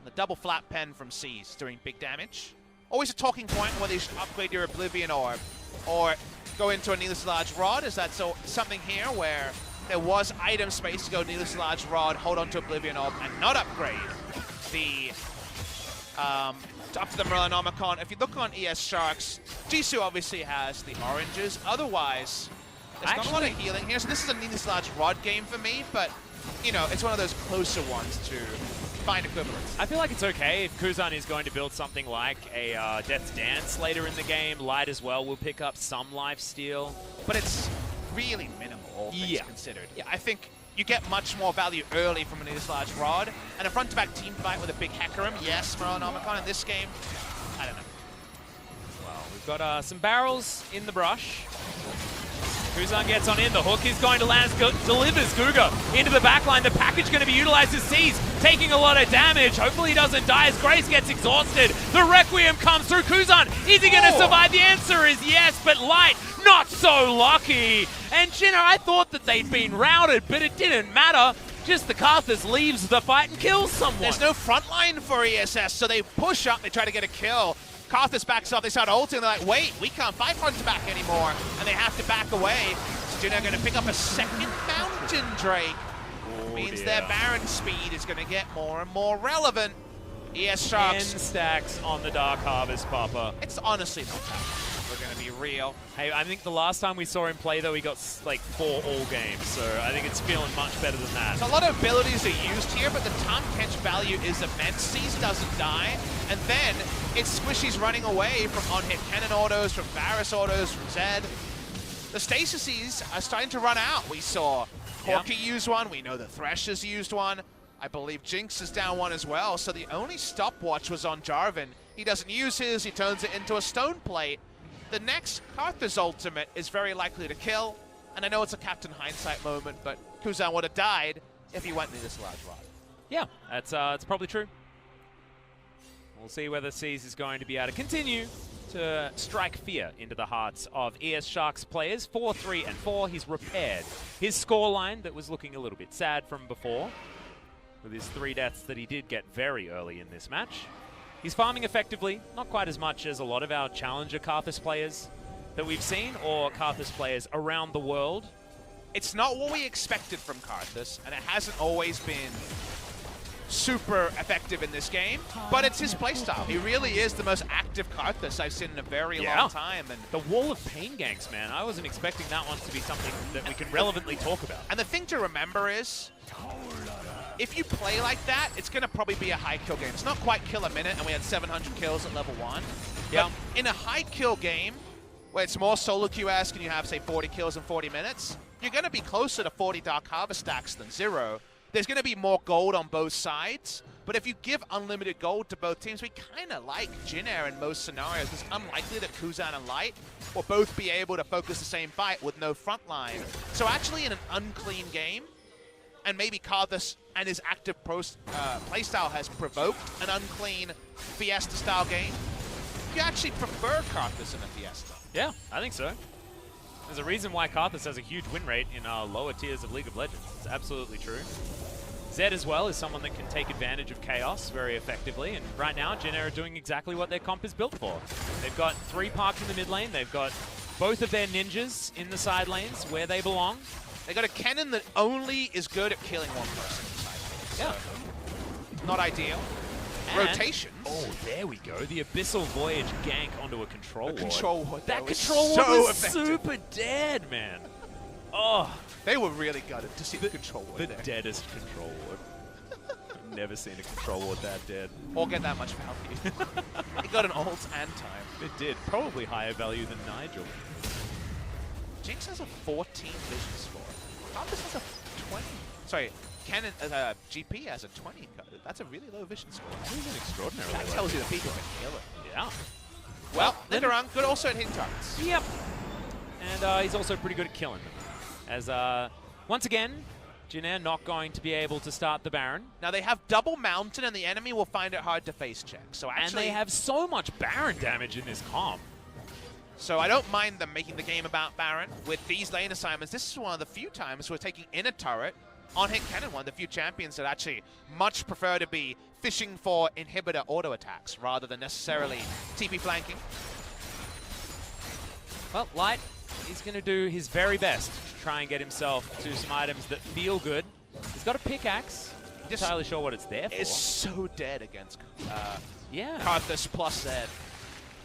The double flat pen from C's doing big damage. Always a talking point whether you should upgrade your Oblivion Orb or go into a Needless Large Rod. Is that something here where there was item space to go Needless Large Rod, hold on to Oblivion Orb, and not upgrade the up to the Merlinomicon. If you look on ES Sharks, Jisu obviously has the oranges. Otherwise, there's not a lot of healing here. So this is a Needless Large Rod game for me, but you know, it's one of those closer ones to find equivalents. I feel like it's okay if Kuzan is going to build something like a Death's Dance later in the game. Light as well will pick up some lifesteal, but it's really minimal, all things considered. Yeah, I think you get much more value early from a Needless Large Rod, and a front-to-back team fight with a big Hecarim. Yes, Merlinomicon in this game. I don't know. Well, we've got some barrels in the brush. Kuzan gets on in. The hook is going to land, delivers GuGer into the backline. The package going to be utilized as C's, taking a lot of damage. Hopefully he doesn't die as Grace gets exhausted. The Requiem comes through. Kuzan, is he going to survive? The answer is yes, but Light, not so lucky. And Jin Air, I thought that they'd been routed, but it didn't matter. Just the Karthus leaves the fight and kills someone. There's no front line for ESS, so they push up, they try to get a kill. Karthus backs off, they start ulting, and they're like, wait, we can't fight front to back anymore. And they have to back away. So Jin Air going to pick up a second Mountain Drake. Means their Baron speed is going to get more and more relevant. ES Sharks. 10 stacks on the Dark Harvest, Papa. It's honestly not that bad. We're going to be real. Hey, I think the last time we saw him play, though, he got like 4 all games. So I think it's feeling much better than that. So a lot of abilities are used here, but the time catch value is immense. Cease doesn't die. And then it's Squishy's running away from on-hit cannon autos, from Varus autos, from Zed. The Stasises are starting to run out. We saw Corki use one. We know the Threshers used one. I believe Jinx is down one as well. So the only stopwatch was on Jarvan. He doesn't use his. He turns it into a stone plate. The next Karthus ultimate is very likely to kill. And I know it's a Captain Hindsight moment, but Kuzan would have died if he went into this large rod. Yeah, that's probably true. We'll see whether C's is going to be able to continue to strike fear into the hearts of ES Sharks players. 4-3 and 4. He's repaired his scoreline that was looking a little bit sad from before, with his 3 deaths that he did get very early in this match. He's farming effectively, not quite as much as a lot of our challenger Karthus players that we've seen, or Karthus players around the world. It's not what we expected from Karthus, and it hasn't always been super effective in this game, but it's his playstyle. He really is the most active Karthus I've seen in a very long time. And the Wall of Pain ganks, man. I wasn't expecting that one to be something that we can relevantly talk about. And the thing to remember is, if you play like that, it's going to probably be a high kill game. It's not quite kill a minute, and we had 700 kills at level 1. Yeah. But in a high kill game, where it's more solo queue-esque and you have, say, 40 kills in 40 minutes, you're going to be closer to 40 Dark Harvest stacks than 0. There's going to be more gold on both sides, but if you give unlimited gold to both teams, we kind of like Jin Air in most scenarios. It's unlikely that Kuzan and Light will both be able to focus the same fight with no front line. So actually in an unclean game, and maybe Karthus and his active playstyle has provoked an unclean Fiesta-style game, you actually prefer Karthus in a Fiesta. Yeah, I think so. There's a reason why Karthus has a huge win rate in lower tiers of League of Legends. It's absolutely true. Zed as well is someone that can take advantage of chaos very effectively, and right now Jin Air are doing exactly what their comp is built for. They've got 3 parks in the mid lane, they've got both of their ninjas in the side lanes where they belong. They got a cannon that only is good at killing one person in the side lane. Yeah. So not ideal. And rotations. Oh, there we go. The Abyssal Voyage gank onto a control ward. Control ward. That was control ward so was effective. super dead, man. Oh. They were really gutted to see the control ward The there. deadest control ward. I've never seen a control ward that dead. Or get that much value. It got an ult and time. It did. Probably higher value than Nigel. Jinx has a 14 vision score. Karthus has a 20. Sorry, Cannon, GP has a 20. That's a really low vision score. That is an extraordinarily That low. tells you the people can kill it. Yeah. Well, Lindarang good also at hitting targets. Yep. And he's also pretty good at killing them. As, once again, Jin Air not going to be able to start the Baron. Now they have double mountain and the enemy will find it hard to face check. So actually, And they have so much Baron damage in this comp. So I don't mind them making the game about Baron. With these lane assignments, this is one of the few times we're taking in a turret on hit cannon, one of the few champions that actually much prefer to be fishing for inhibitor auto attacks rather than necessarily TP flanking. Well, Light, he's going to do his very best to try and get himself to some items that feel good. He's got a pickaxe. Not entirely sure what it's there for. It's so dead against yeah. Karthus plus Zed.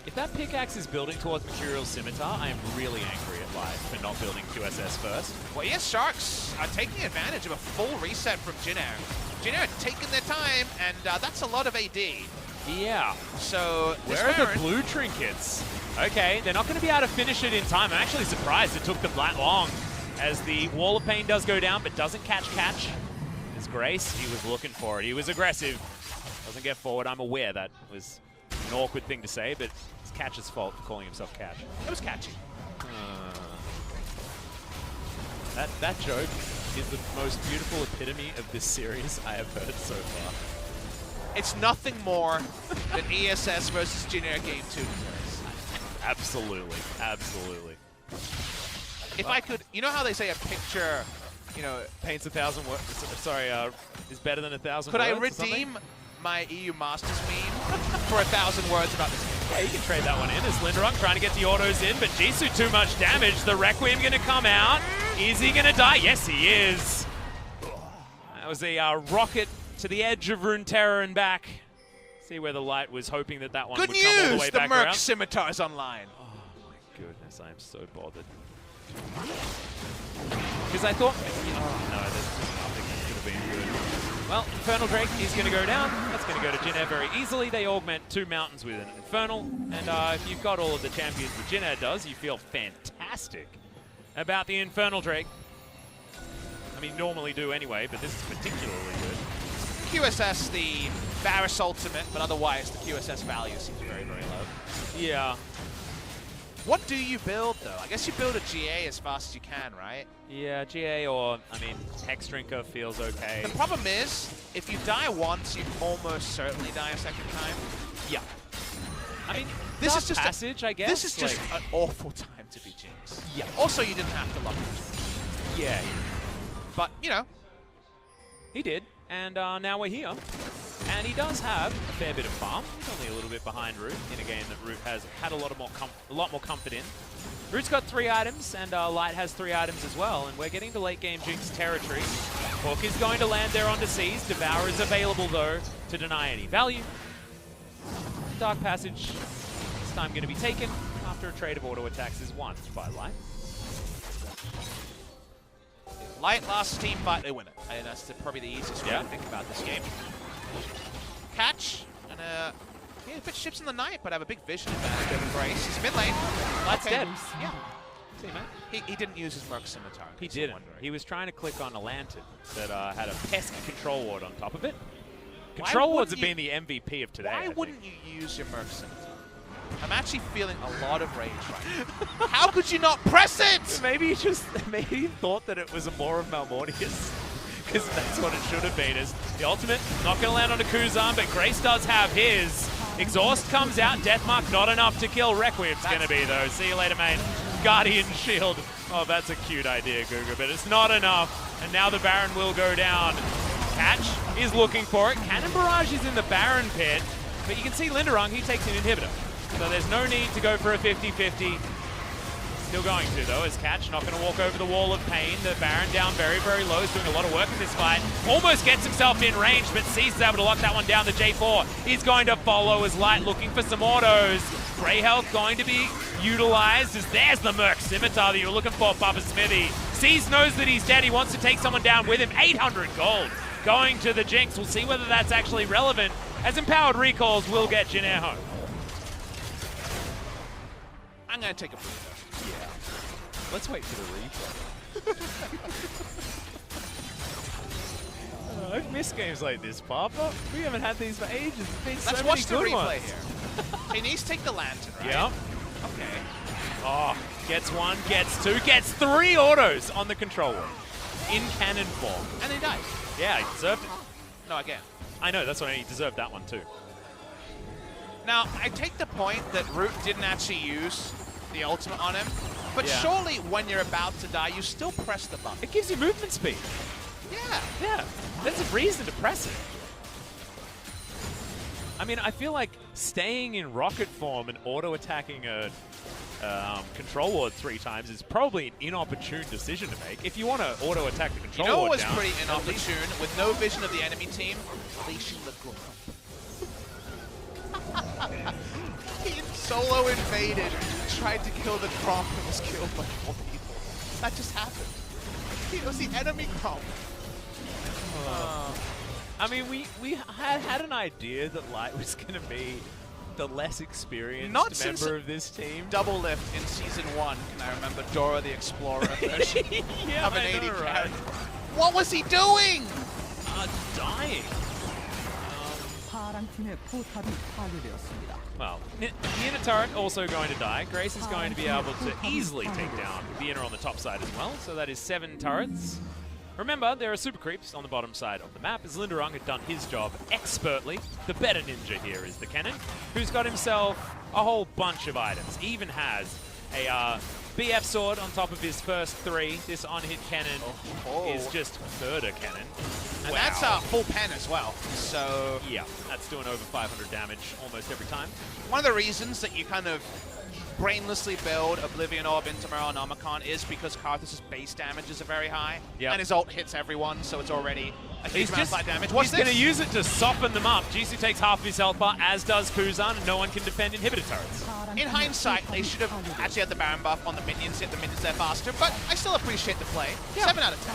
If that pickaxe is building towards Material Scimitar, I am really angry at Light for not building QSS first. Well, yes, Sharks are taking advantage of a full reset from Jin Air. Jin Air taking their time, and that's a lot of AD. Yeah. So where are the blue trinkets? Okay, they're not going to be able to finish it in time. I'm actually surprised it took them that long, as the Wall of Pain does go down, but doesn't catch. As Grace, he was looking for it. He was aggressive. Doesn't get forward. I'm aware that was an awkward thing to say, but it's Catch's fault for calling himself Catch. It was catchy. That joke is the most beautiful epitome of this series I have heard so far. It's nothing more than ESS versus Jin Air Game 2 deserves. Absolutely, absolutely. If I could, you know how they say a picture, you know, paints 1,000 words. Sorry, is better than 1,000 could words. I redeem my EU Masters meme for 1,000 words about this game? Yeah, you can trade that one in. As Lindarang trying to get the autos in, but Jisu too much damage. The Requiem going to come out. Is he going to die? Yes, he is. That was a rocket to the edge of Runeterra and back. See where the Light was hoping that one Good would come all the way news! back The Merc around. Scimitar's online. Oh my goodness, I am so bothered. Because I thought, oh no, there's just nothing that could have been good. Well, Infernal Drake is going to go down. That's going to go to Jin Air very easily. They augment 2 mountains with an Infernal. And if you've got all of the champions that Jin Air does, you feel fantastic about the Infernal Drake. I mean, normally do anyway, but this is particularly good. QSS, the Varus ultimate, but otherwise the QSS value seems very, very low. Yeah. What do you build, though? I guess you build a GA as fast as you can, right? Yeah, GA or, I mean, Hex Drinker feels okay. The problem is, if you die once, you almost certainly die a second time. Yeah. I mean, this dark is just passage, I guess. This is just an awful time to be Jinx. Yeah. Also, you didn't have to love it. Yeah. But, you know. He did, and now we're here. And he does have a fair bit of farm. He's only a little bit behind Root in a game that Root has had a lot more comfort in. Root's got 3 items, and Light has 3 items as well, and we're getting to late game Jinx territory. Hook is going to land there onto C's. Devour is available, though, to deny any value. Dark Passage, this time going to be taken after a trade of auto attacks is won by Light. Light last team fight, they win it. And that's probably the easiest way to think about this game. Catch, and a bit ships in the night, but have a big vision advantage over Grace. He's mid lane. Light's dead. Yeah. See, man. He didn't use his Merc Scimitar. He didn't. He was trying to click on a lantern that had a pesky control ward on top of it. Control wards have been the MVP of today. Why wouldn't you use your Merc Scimitar? I'm actually feeling a lot of rage right now. How could you not press it? Maybe he thought that it was a more of Malmortius. Because that's what it should have been. Is the ultimate not going to land on a Kuzan, but Grace does have his. Exhaust comes out, Deathmark not enough to kill. Requiem's going to be, though. See you later, mate. Guardian Shield. Oh, that's a cute idea, GuGer, but it's not enough. And now the Baron will go down. Catch is looking for it. Cannon Barrage is in the Baron pit, but you can see Lindarang, he takes an inhibitor. So there's no need to go for a 50-50. Still going to, though, as Catch not going to walk over the wall of pain. The Baron down very, very low. He's doing a lot of work in this fight. Almost gets himself in range, but Cease is able to lock that one down. The J4 is going to follow as Light looking for some autos. Grey Health going to be utilized as there's the Merc Scimitar that you were looking for, Papa Smithy. Cease knows that he's dead. He wants to take someone down with him. 800 gold going to the Jinx. We'll see whether that's actually relevant, as Empowered Recalls will get Jin Air home. I'm going to take a breather. Yeah. Let's wait for the replay. I've missed games like this, Papa. We haven't had these for ages. Let's watch the replay here. He needs to take the lantern, right? Yeah. Okay. Oh, gets 1, gets 2, gets 3 autos on the control ward. In cannon form. And he died. Yeah, he deserved it. No, again. I know, that's why he deserved that one too. Now, I take the point that Root didn't actually use the ultimate on him, but surely when you're about to die, you still press the button. It gives you movement speed. Yeah. Yeah, there's a reason to press it. I mean, I feel like staying in rocket form and auto-attacking a control ward 3 times is probably an inopportune decision to make. If you want to auto-attack the control ward what was down, pretty inopportune? With no vision of the enemy team, leashing the Grump. He solo invaded, tried to kill the Grump, and was killed by 4 people. That just happened. It was the enemy Grump. I mean, we had an idea that Light was going to be the less experienced member of this team. Double lift in Season 1, and I remember Dora the Explorer version of an 80 carry. What was he doing? Dying. Well, the inner turret also going to die. Grace is going to be able to easily take down the inner on the top side as well. So that is 7 turrets. Remember, there are super creeps on the bottom side of the map, as Lindarang had done his job expertly. The better ninja here is the Cannon, who's got himself a whole bunch of items. He even has a BF sword on top of his first 3. This on-hit cannon is just murder cannon. And that's a full pen as well. So yeah, that's doing over 500 damage almost every time. One of the reasons that you kind of brainlessly build Oblivion Orb into Nomicon is because Karthus' base damages are very high, and his ult hits everyone, so it's already a huge amount of flat damage. He's going to use it to soften them up. Jisu takes half of his health bar, as does Kuzan, and no one can defend inhibitor turrets. In hindsight, they should have actually had the Baron buff on the minions, hit the minions there faster, but I still appreciate the play. 7 out of 10.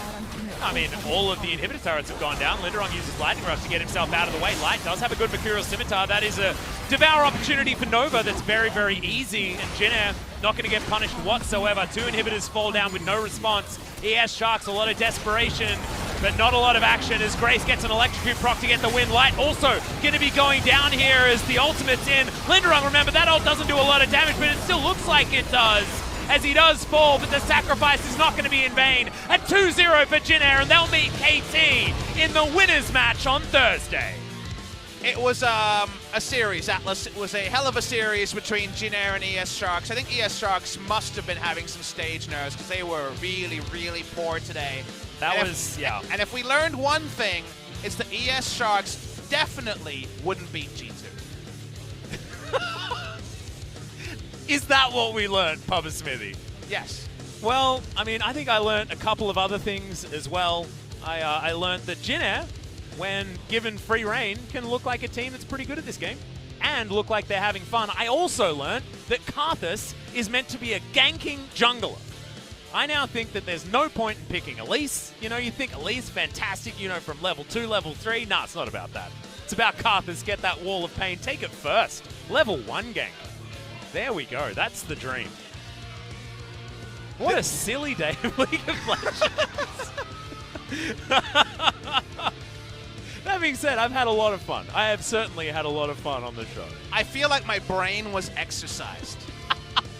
I mean, all of the inhibitor turrets have gone down. Lindarang uses Lightning Rush to get himself out of the way. Light does have a good Mercurial Scimitar. That is a devour opportunity for Nova that's very, very easy, and Jin Air not going to get punished whatsoever. 2 inhibitors fall down with no response. ES Sharks, a lot of desperation, but not a lot of action as Grace gets an Electrocute proc to get the win. Light also going to be going down here as the ultimate's in. Lindarang, remember, that ult doesn't do a lot of damage, but it still looks like it does, as he does fall, but the sacrifice is not going to be in vain. A 2-0 for Jin Air, and they'll meet KT in the winners match on Thursday. It was a series, Atlas. It was a hell of a series between Jin Air and ES Sharks. I think ES Sharks must have been having some stage nerves because they were really, really poor today. Yeah. And if we learned one thing, it's that ES Sharks definitely wouldn't beat Jisu. Is that what we learned, Papa Smithy? Yes. Well, I mean, I think I learned a couple of other things as well. I learned that Jin Air, when given free reign, can look like a team that's pretty good at this game and look like they're having fun. I also learned that Karthus is meant to be a ganking jungler. I now think that there's no point in picking Elise. You know, you think Elise, fantastic, you know, from level 2, level 3. Nah, it's not about that. It's about Karthus, get that wall of pain, take it first. Level 1 gank. There we go, that's the dream. What a silly day of League of Legends. That being said, I've had a lot of fun. I have certainly had a lot of fun on the show. I feel like my brain was exercised.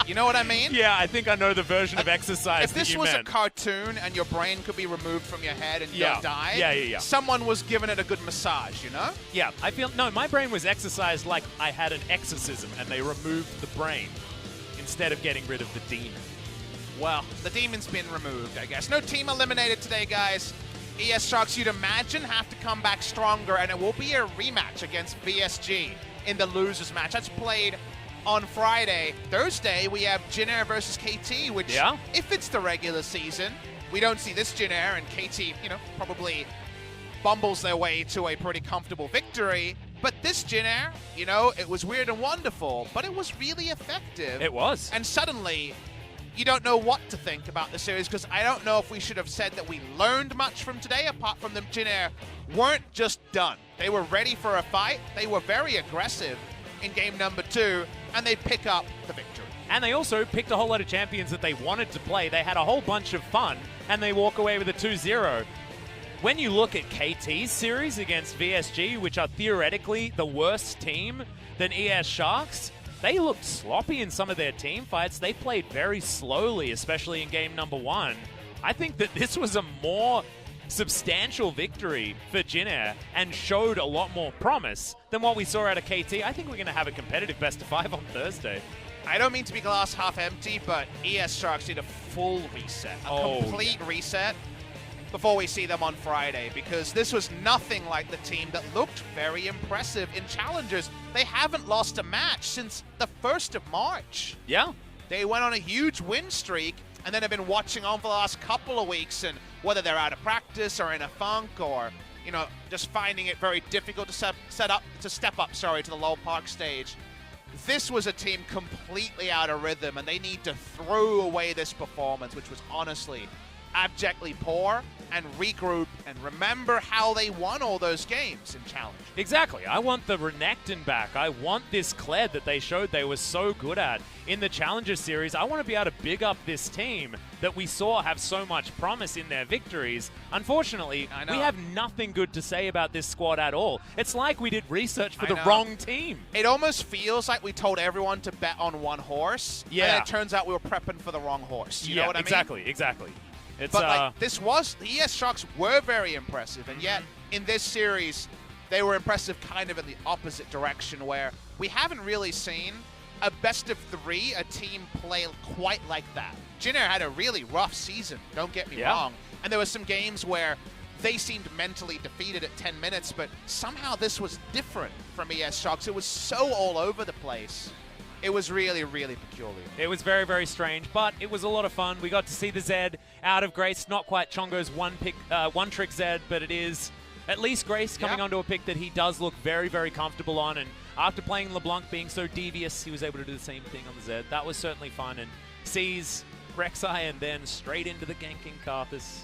You know what I mean? Yeah, I think I know the version of exercise that you meant. If this was a cartoon and your brain could be removed from your head and you don't die, someone was giving it a good massage, you know? Yeah, I feel, no, my brain was exercised like I had an exorcism and they removed the brain instead of getting rid of the demon. Well, the demon's been removed, I guess. No team eliminated today, guys. ES Sharks, you'd imagine, have to come back stronger, and it will be a rematch against VSG in the losers match. That's played on Friday. Thursday, we have Jin Air versus KT, which, if it's the regular season, we don't see this Jin Air, and KT, you know, probably bumbles their way to a pretty comfortable victory. But this Jin Air, you know, it was weird and wonderful, but it was really effective. It was. And suddenly, you don't know what to think about the series, because I don't know if we should have said that we learned much from today, apart from them Jin Air weren't just done. They were ready for a fight. They were very aggressive in game number 2, and they pick up the victory. And they also picked a whole lot of champions that they wanted to play. They had a whole bunch of fun, and they walk away with a 2-0. When you look at KT's series against VSG, which are theoretically the worse team than ES Sharks, they looked sloppy in some of their team fights. They played very slowly, especially in game number 1. I think that this was a more substantial victory for Jin Air and showed a lot more promise than what we saw out of KT. I think we're going to have a competitive best-of-5 on Thursday. I don't mean to be glass half empty, but ES Sharks need a full reset, a complete reset before we see them on Friday, because this was nothing like the team that looked very impressive in Challengers. They haven't lost a match since the 1st of March. Yeah. They went on a huge win streak, and then have been watching on for the last couple of weeks, and whether they're out of practice or in a funk or, you know, just finding it very difficult to step up to the low park stage. This was a team completely out of rhythm, and they need to throw away this performance, which was honestly abjectly poor, and regroup and remember how they won all those games in Challenge. Exactly. I want the Renekton back. I want this Kled that they showed they were so good at in the Challenger series. I want to be able to big up this team that we saw have so much promise in their victories. Unfortunately, we have nothing good to say about this squad at all. It's like we did research for the wrong team. It almost feels like we told everyone to bet on one horse, and it turns out we were prepping for the wrong horse. You know what I mean? Exactly. But like, the ES Sharks were very impressive, and yet in this series, they were impressive kind of in the opposite direction, where we haven't really seen a best-of-3, a team play quite like that. Jin Air had a really rough season, don't get me wrong, and there were some games where they seemed mentally defeated at 10 minutes, but somehow this was different from ES Sharks. It was so all over the place. It was really, really peculiar. It was very, very strange, but it was a lot of fun. We got to see the Zed out of Grace. Not quite Chongo's one-trick Zed, but it is at least Grace coming onto a pick that he does look very, very comfortable on. And after playing LeBlanc being so devious, he was able to do the same thing on the Zed. That was certainly fun. And sees Rek'Sai and then straight into the ganking Karthus.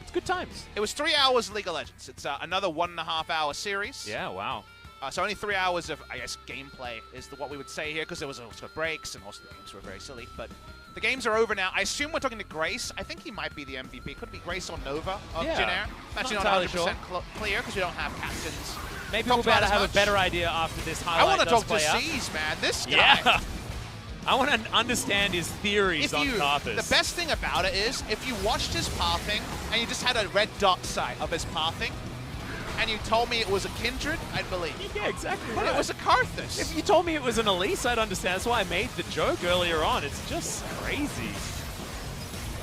It's good times. It was 3 hours of League of Legends. It's another 1.5 hour series. Yeah, wow. So only 3 hours of, I guess, gameplay is what we would say here, because there was also breaks, and also the games were very silly. But the games are over now. I assume we're talking to Grace. I think he might be the MVP. Could be Grace or Nova of Jin Air. Actually not 100% clear, because we don't have captains. Maybe we'll be able to have a better idea after this highlight. I want to talk to out. C's, man. This guy. Yeah. I want to understand his theories on Karthus. The best thing about it is, if you watched his pathing, and you just had a red dot sight of his pathing, and you told me it was a Kindred, I'd believe. Yeah, exactly But right. it was a Karthus. If you told me it was an Elise, I'd understand. That's why I made the joke earlier on. It's just crazy.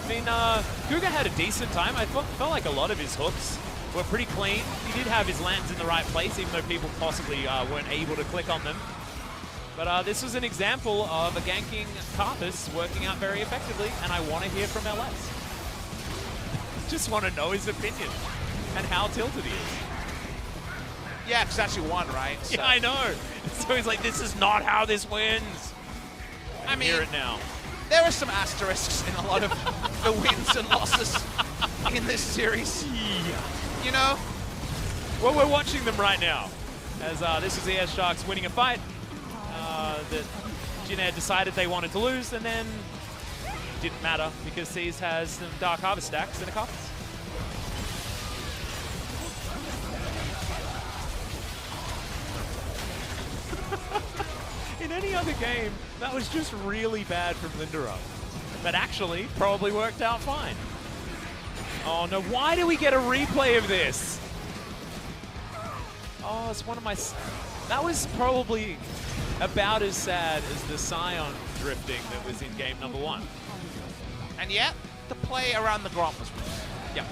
I mean, GuGer had a decent time. I felt like a lot of his hooks were pretty clean. He did have his lands in the right place, even though people possibly weren't able to click on them. But this was an example of a ganking Karthus working out very effectively, and I want to hear from LS. Just want to know his opinion and how tilted he is. Yeah, because actually won, right? So. Yeah, I know. So he's like, this is not how this wins. I mean, hear it now. There are some asterisks in a lot of the wins and losses in this series. Yeah. You know? Well, we're watching them right now. As this is ES Sharks winning a fight that Jin Air decided they wanted to lose, and then it didn't matter because Seas has some Dark Harvest stacks and a Karthus. In any other game, that was just really bad from Lindarang. But actually, probably worked out fine. Oh no, why do we get a replay of this? Oh, it's one of my... That was probably about as sad as the Scion drifting that was in game number 1. And yet, the play around the Gromp was good. Yeah.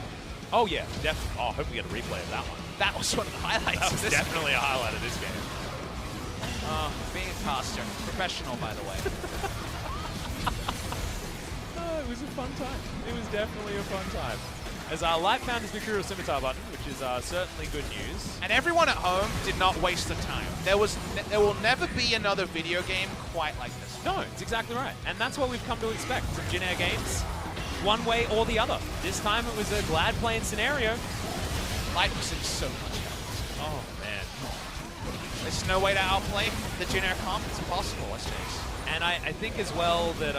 Oh yeah, definitely. Oh, I hope we get a replay of that one. That was one of the highlights That of was this. definitely a highlight of this game. Being a caster. Professional, by the way. Oh, it was a fun time. It was definitely a fun time. As Light found his Mercurial Scimitar button, which is certainly good news. And everyone at home did not waste the time. There will never be another video game quite like this. No, it's exactly right. And that's what we've come to expect from Jin Air games. One way or the other. This time it was a glad playing scenario. Light was in so much health. Oh, man. There's no way to outplay the Jin Air comp. It's impossible, I suppose. And I think as well that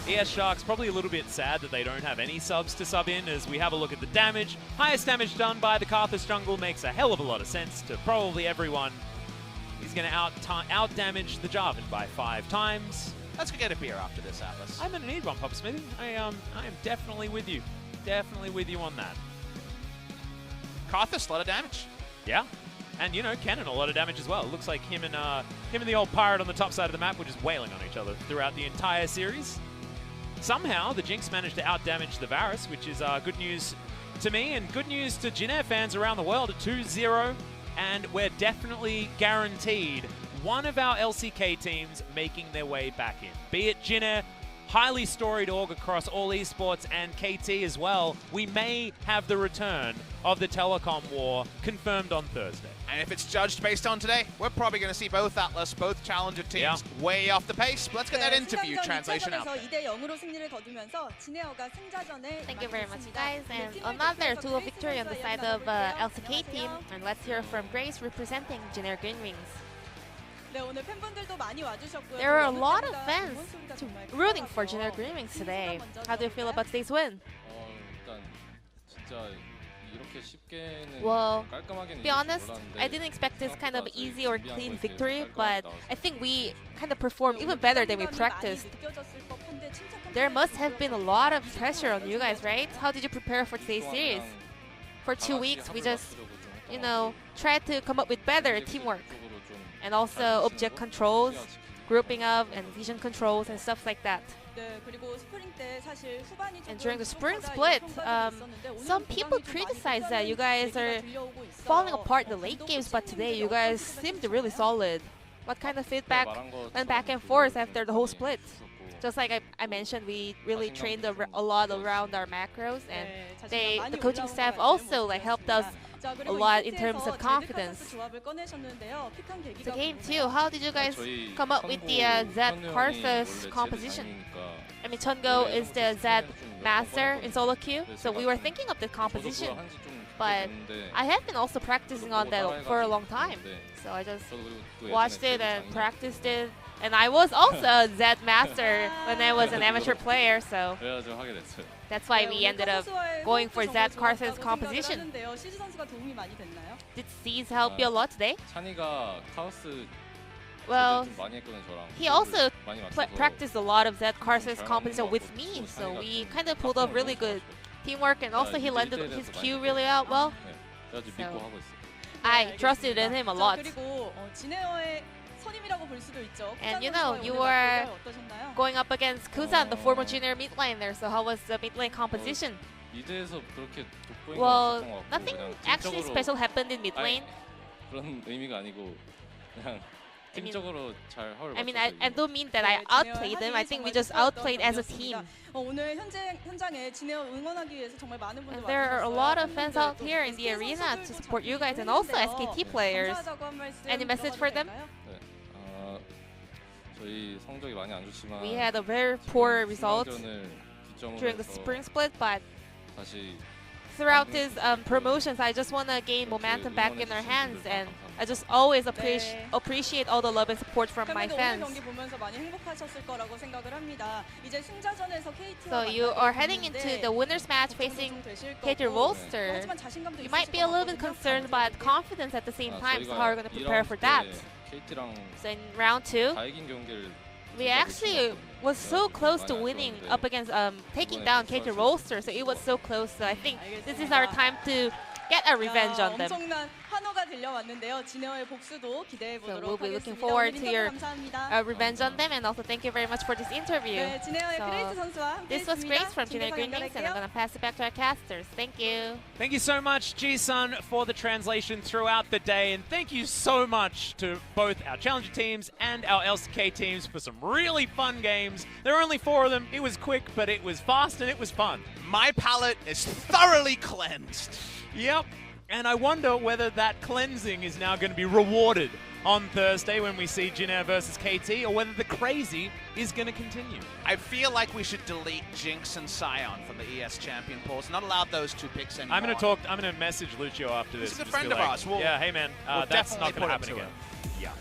ES Sharks probably a little bit sad that they don't have any subs to sub in as we have a look at the damage. Highest damage done by the Karthus jungle makes a hell of a lot of sense to probably everyone. He's going to out-damage the Jarvan by 5 times. Let's go get a beer after this, Atlas. I'm going to need one, Papa Smithy. I am definitely with you. Definitely with you on that. Karthus, a lot of damage. Yeah. And, you know, Kennen, a lot of damage as well. It looks like him and the old pirate on the top side of the map were just wailing on each other throughout the entire series. Somehow, the Jinx managed to out-damage the Varus, which is good news to me and good news to Jin Air fans around the world at 2-0. And we're definitely guaranteed one of our LCK teams making their way back in. Be it Jin Air, highly storied org across all esports, and KT as well. We may have the return of the telecom war confirmed on Thursday. And if it's judged based on today, we're probably going to see both Atlas, both challenger teams way off the pace. But let's get that interview translation out there. Thank you very much, guys. And another 2-0 victory on the side of LCK team. And let's hear from Grace representing Jin Air Greenwings. There are a lot of fans rooting for Jin Air Greenwings today. How do you feel about today's win? Well, to be honest, I didn't expect this kind of easy or clean victory, but I think we kind of performed even better than we practiced. There must have been a lot of pressure on you guys, right? How did you prepare for today's series? For 2 weeks, we just, you know, tried to come up with better teamwork. And also object controls, grouping up, and vision controls, and stuff like that. And during the spring split, some people criticized that you guys are falling apart in the late games, but today you guys seemed really solid. What kind of feedback went back and forth after the whole split? Just like I mentioned, we really trained a lot around our macros, and the coaching staff also helped us a lot in terms of confidence. So game 2, how did you guys come up with the Zed Karthus composition? I mean, Chungo is the Zed master in solo queue, so we were thinking of the composition. But I have been also practicing on that for a long time. So I just watched it and practiced it. And I was also a Zed master when I was an amateur player, so that's why we ended up going for Zed Karthus composition. Did Seas help you a lot today? Well, he also practiced a lot of Zed Karthus composition with me, so we kind of pulled off really good teamwork, and also he landed his Q really out well. So I trusted in him a lot. 그리고 진에어의 선임이라고 볼 수도 있죠. And you know, you were going up against Kuzan, the former Jin Air mid laner. So how was the mid lane composition? 미드에서 그렇게 돋보인 Well, 건 없었던 것 같고 nothing 그냥 actually 팀적으로 special happened in mid lane. 그런 의미가 아니고 그냥 팀적으로 잘 허를 I mean, 맞춰서 I don't mean that I outplayed them. I think we just outplayed as a team. 오늘 현장에 진에어 응원하기 위해서 정말 많은 분들 And there are a lot of fans out here in the arena to support you guys and also SKT players. Any message for them? 네. 저희 성적이 많이 안 좋지만 We had a very poor result 중앙전을 기점으로 during the 해서 spring split, but 다시 throughout this promotions, I just want to gain momentum back in our hands, and I just always appreciate all the love and support from my fans. 경기 보면서 많이 행복하셨을 거라고 생각을 합니다. 이제 승자전에서 KT와 So you are heading into the winners match facing KT Rolster. You might be a little bit concerned, but confidence at the same time. So how are we going to prepare for that? KT랑 So in round 2, 다 이긴 경기를 we actually was so close to winning up against taking down KT Rolster. So it was so close. So I think this is our time to get a revenge on them. 엄청난 환호가 들려왔는데요. 진에어의 복수도 기대해 So we'll 보도록 be looking 하겠습니다. forward 오늘 to 인터뷰 your 감사합니다. revenge on them, and also thank you very much for this interview. 네, 진에어의 So 그레이트 선수와 this was Grace from Jin Air 중계상 Greenwings, and I'm 연결할게요. going to pass it back to our casters. Thank you. Thank you so much, Jisun, for the translation throughout the day. And thank you so much to both our Challenger teams and our LCK teams for some really fun games. There are only 4 of them. It was quick, but it was fast and it was fun. My palate is thoroughly cleansed. Yep. And I wonder whether that cleansing is now going to be rewarded on Thursday when we see Jin Air versus KT, or whether the crazy is going to continue. I feel like we should delete Jinx and Sion from the ES champion pools. Not allow those 2 picks anymore. I'm going to message Lucio after this. He's a good Just be friend of like, ours. We'll- yeah, hey man, we'll that's definitely not going to put happen him to again. Yeah.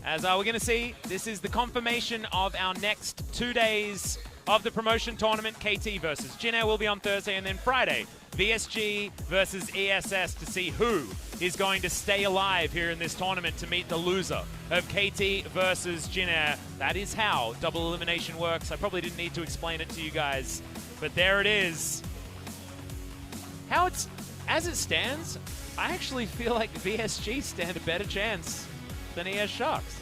As we're going to see, this is the confirmation of our next 2 days of the promotion tournament. KT versus Jin Air will be on Thursday, and then Friday, VSG versus ESS to see who is going to stay alive here in this tournament to meet the loser of KT versus Jin Air. That is how double elimination works. I probably didn't need to explain it to you guys, but there it is. As it stands, I actually feel like VSG stand a better chance than ES Sharks.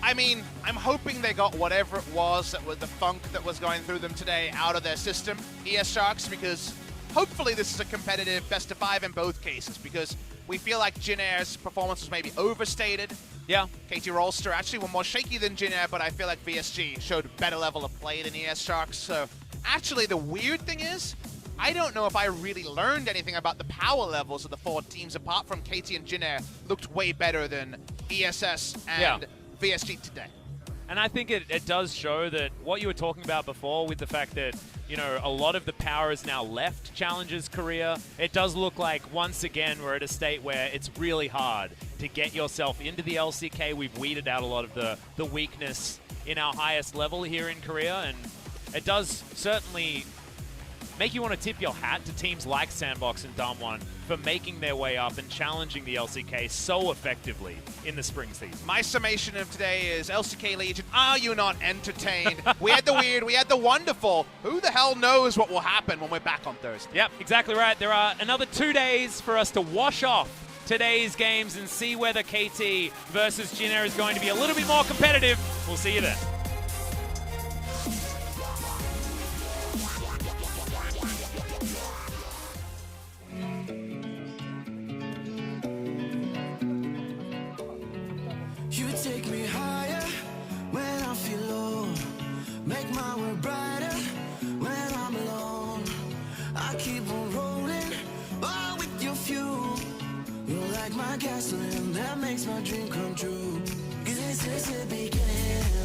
I mean, I'm hoping they got whatever it was that was the funk that was going through them today out of their system, ES Sharks, because hopefully this is a competitive best of 5 in both cases, because we feel like Jin Air's performance was maybe overstated. Yeah. KT Rolster actually were more shaky than Jin Air, but I feel like VSG showed a better level of play than ES Sharks. So actually the weird thing is, I don't know if I really learned anything about the power levels of the 4 teams apart from KT and Jin Air looked way better than ESS and VSG today. And I think it does show that what you were talking about before with the fact that, you know, a lot of the power has now left Challenger's career. It does look like, once again, we're at a state where it's really hard to get yourself into the LCK. We've weeded out a lot of the weakness in our highest level here in Korea, and it does certainly make you want to tip your hat to teams like Sandbox and Damwon for making their way up and challenging the LCK so effectively in the spring season. My summation of today is LCK Legion, are you not entertained? We had the weird, we had the wonderful. Who the hell knows what will happen when we're back on Thursday? Yep, exactly right. There are another 2 days for us to wash off today's games and see whether KT versus Jin Air is going to be a little bit more competitive. We'll see you then. You take me higher when I feel low, make my world brighter when I'm alone. I keep on rolling, all with your fuel. You're like my gasoline that makes my dream come true. 'Cause this is the beginning.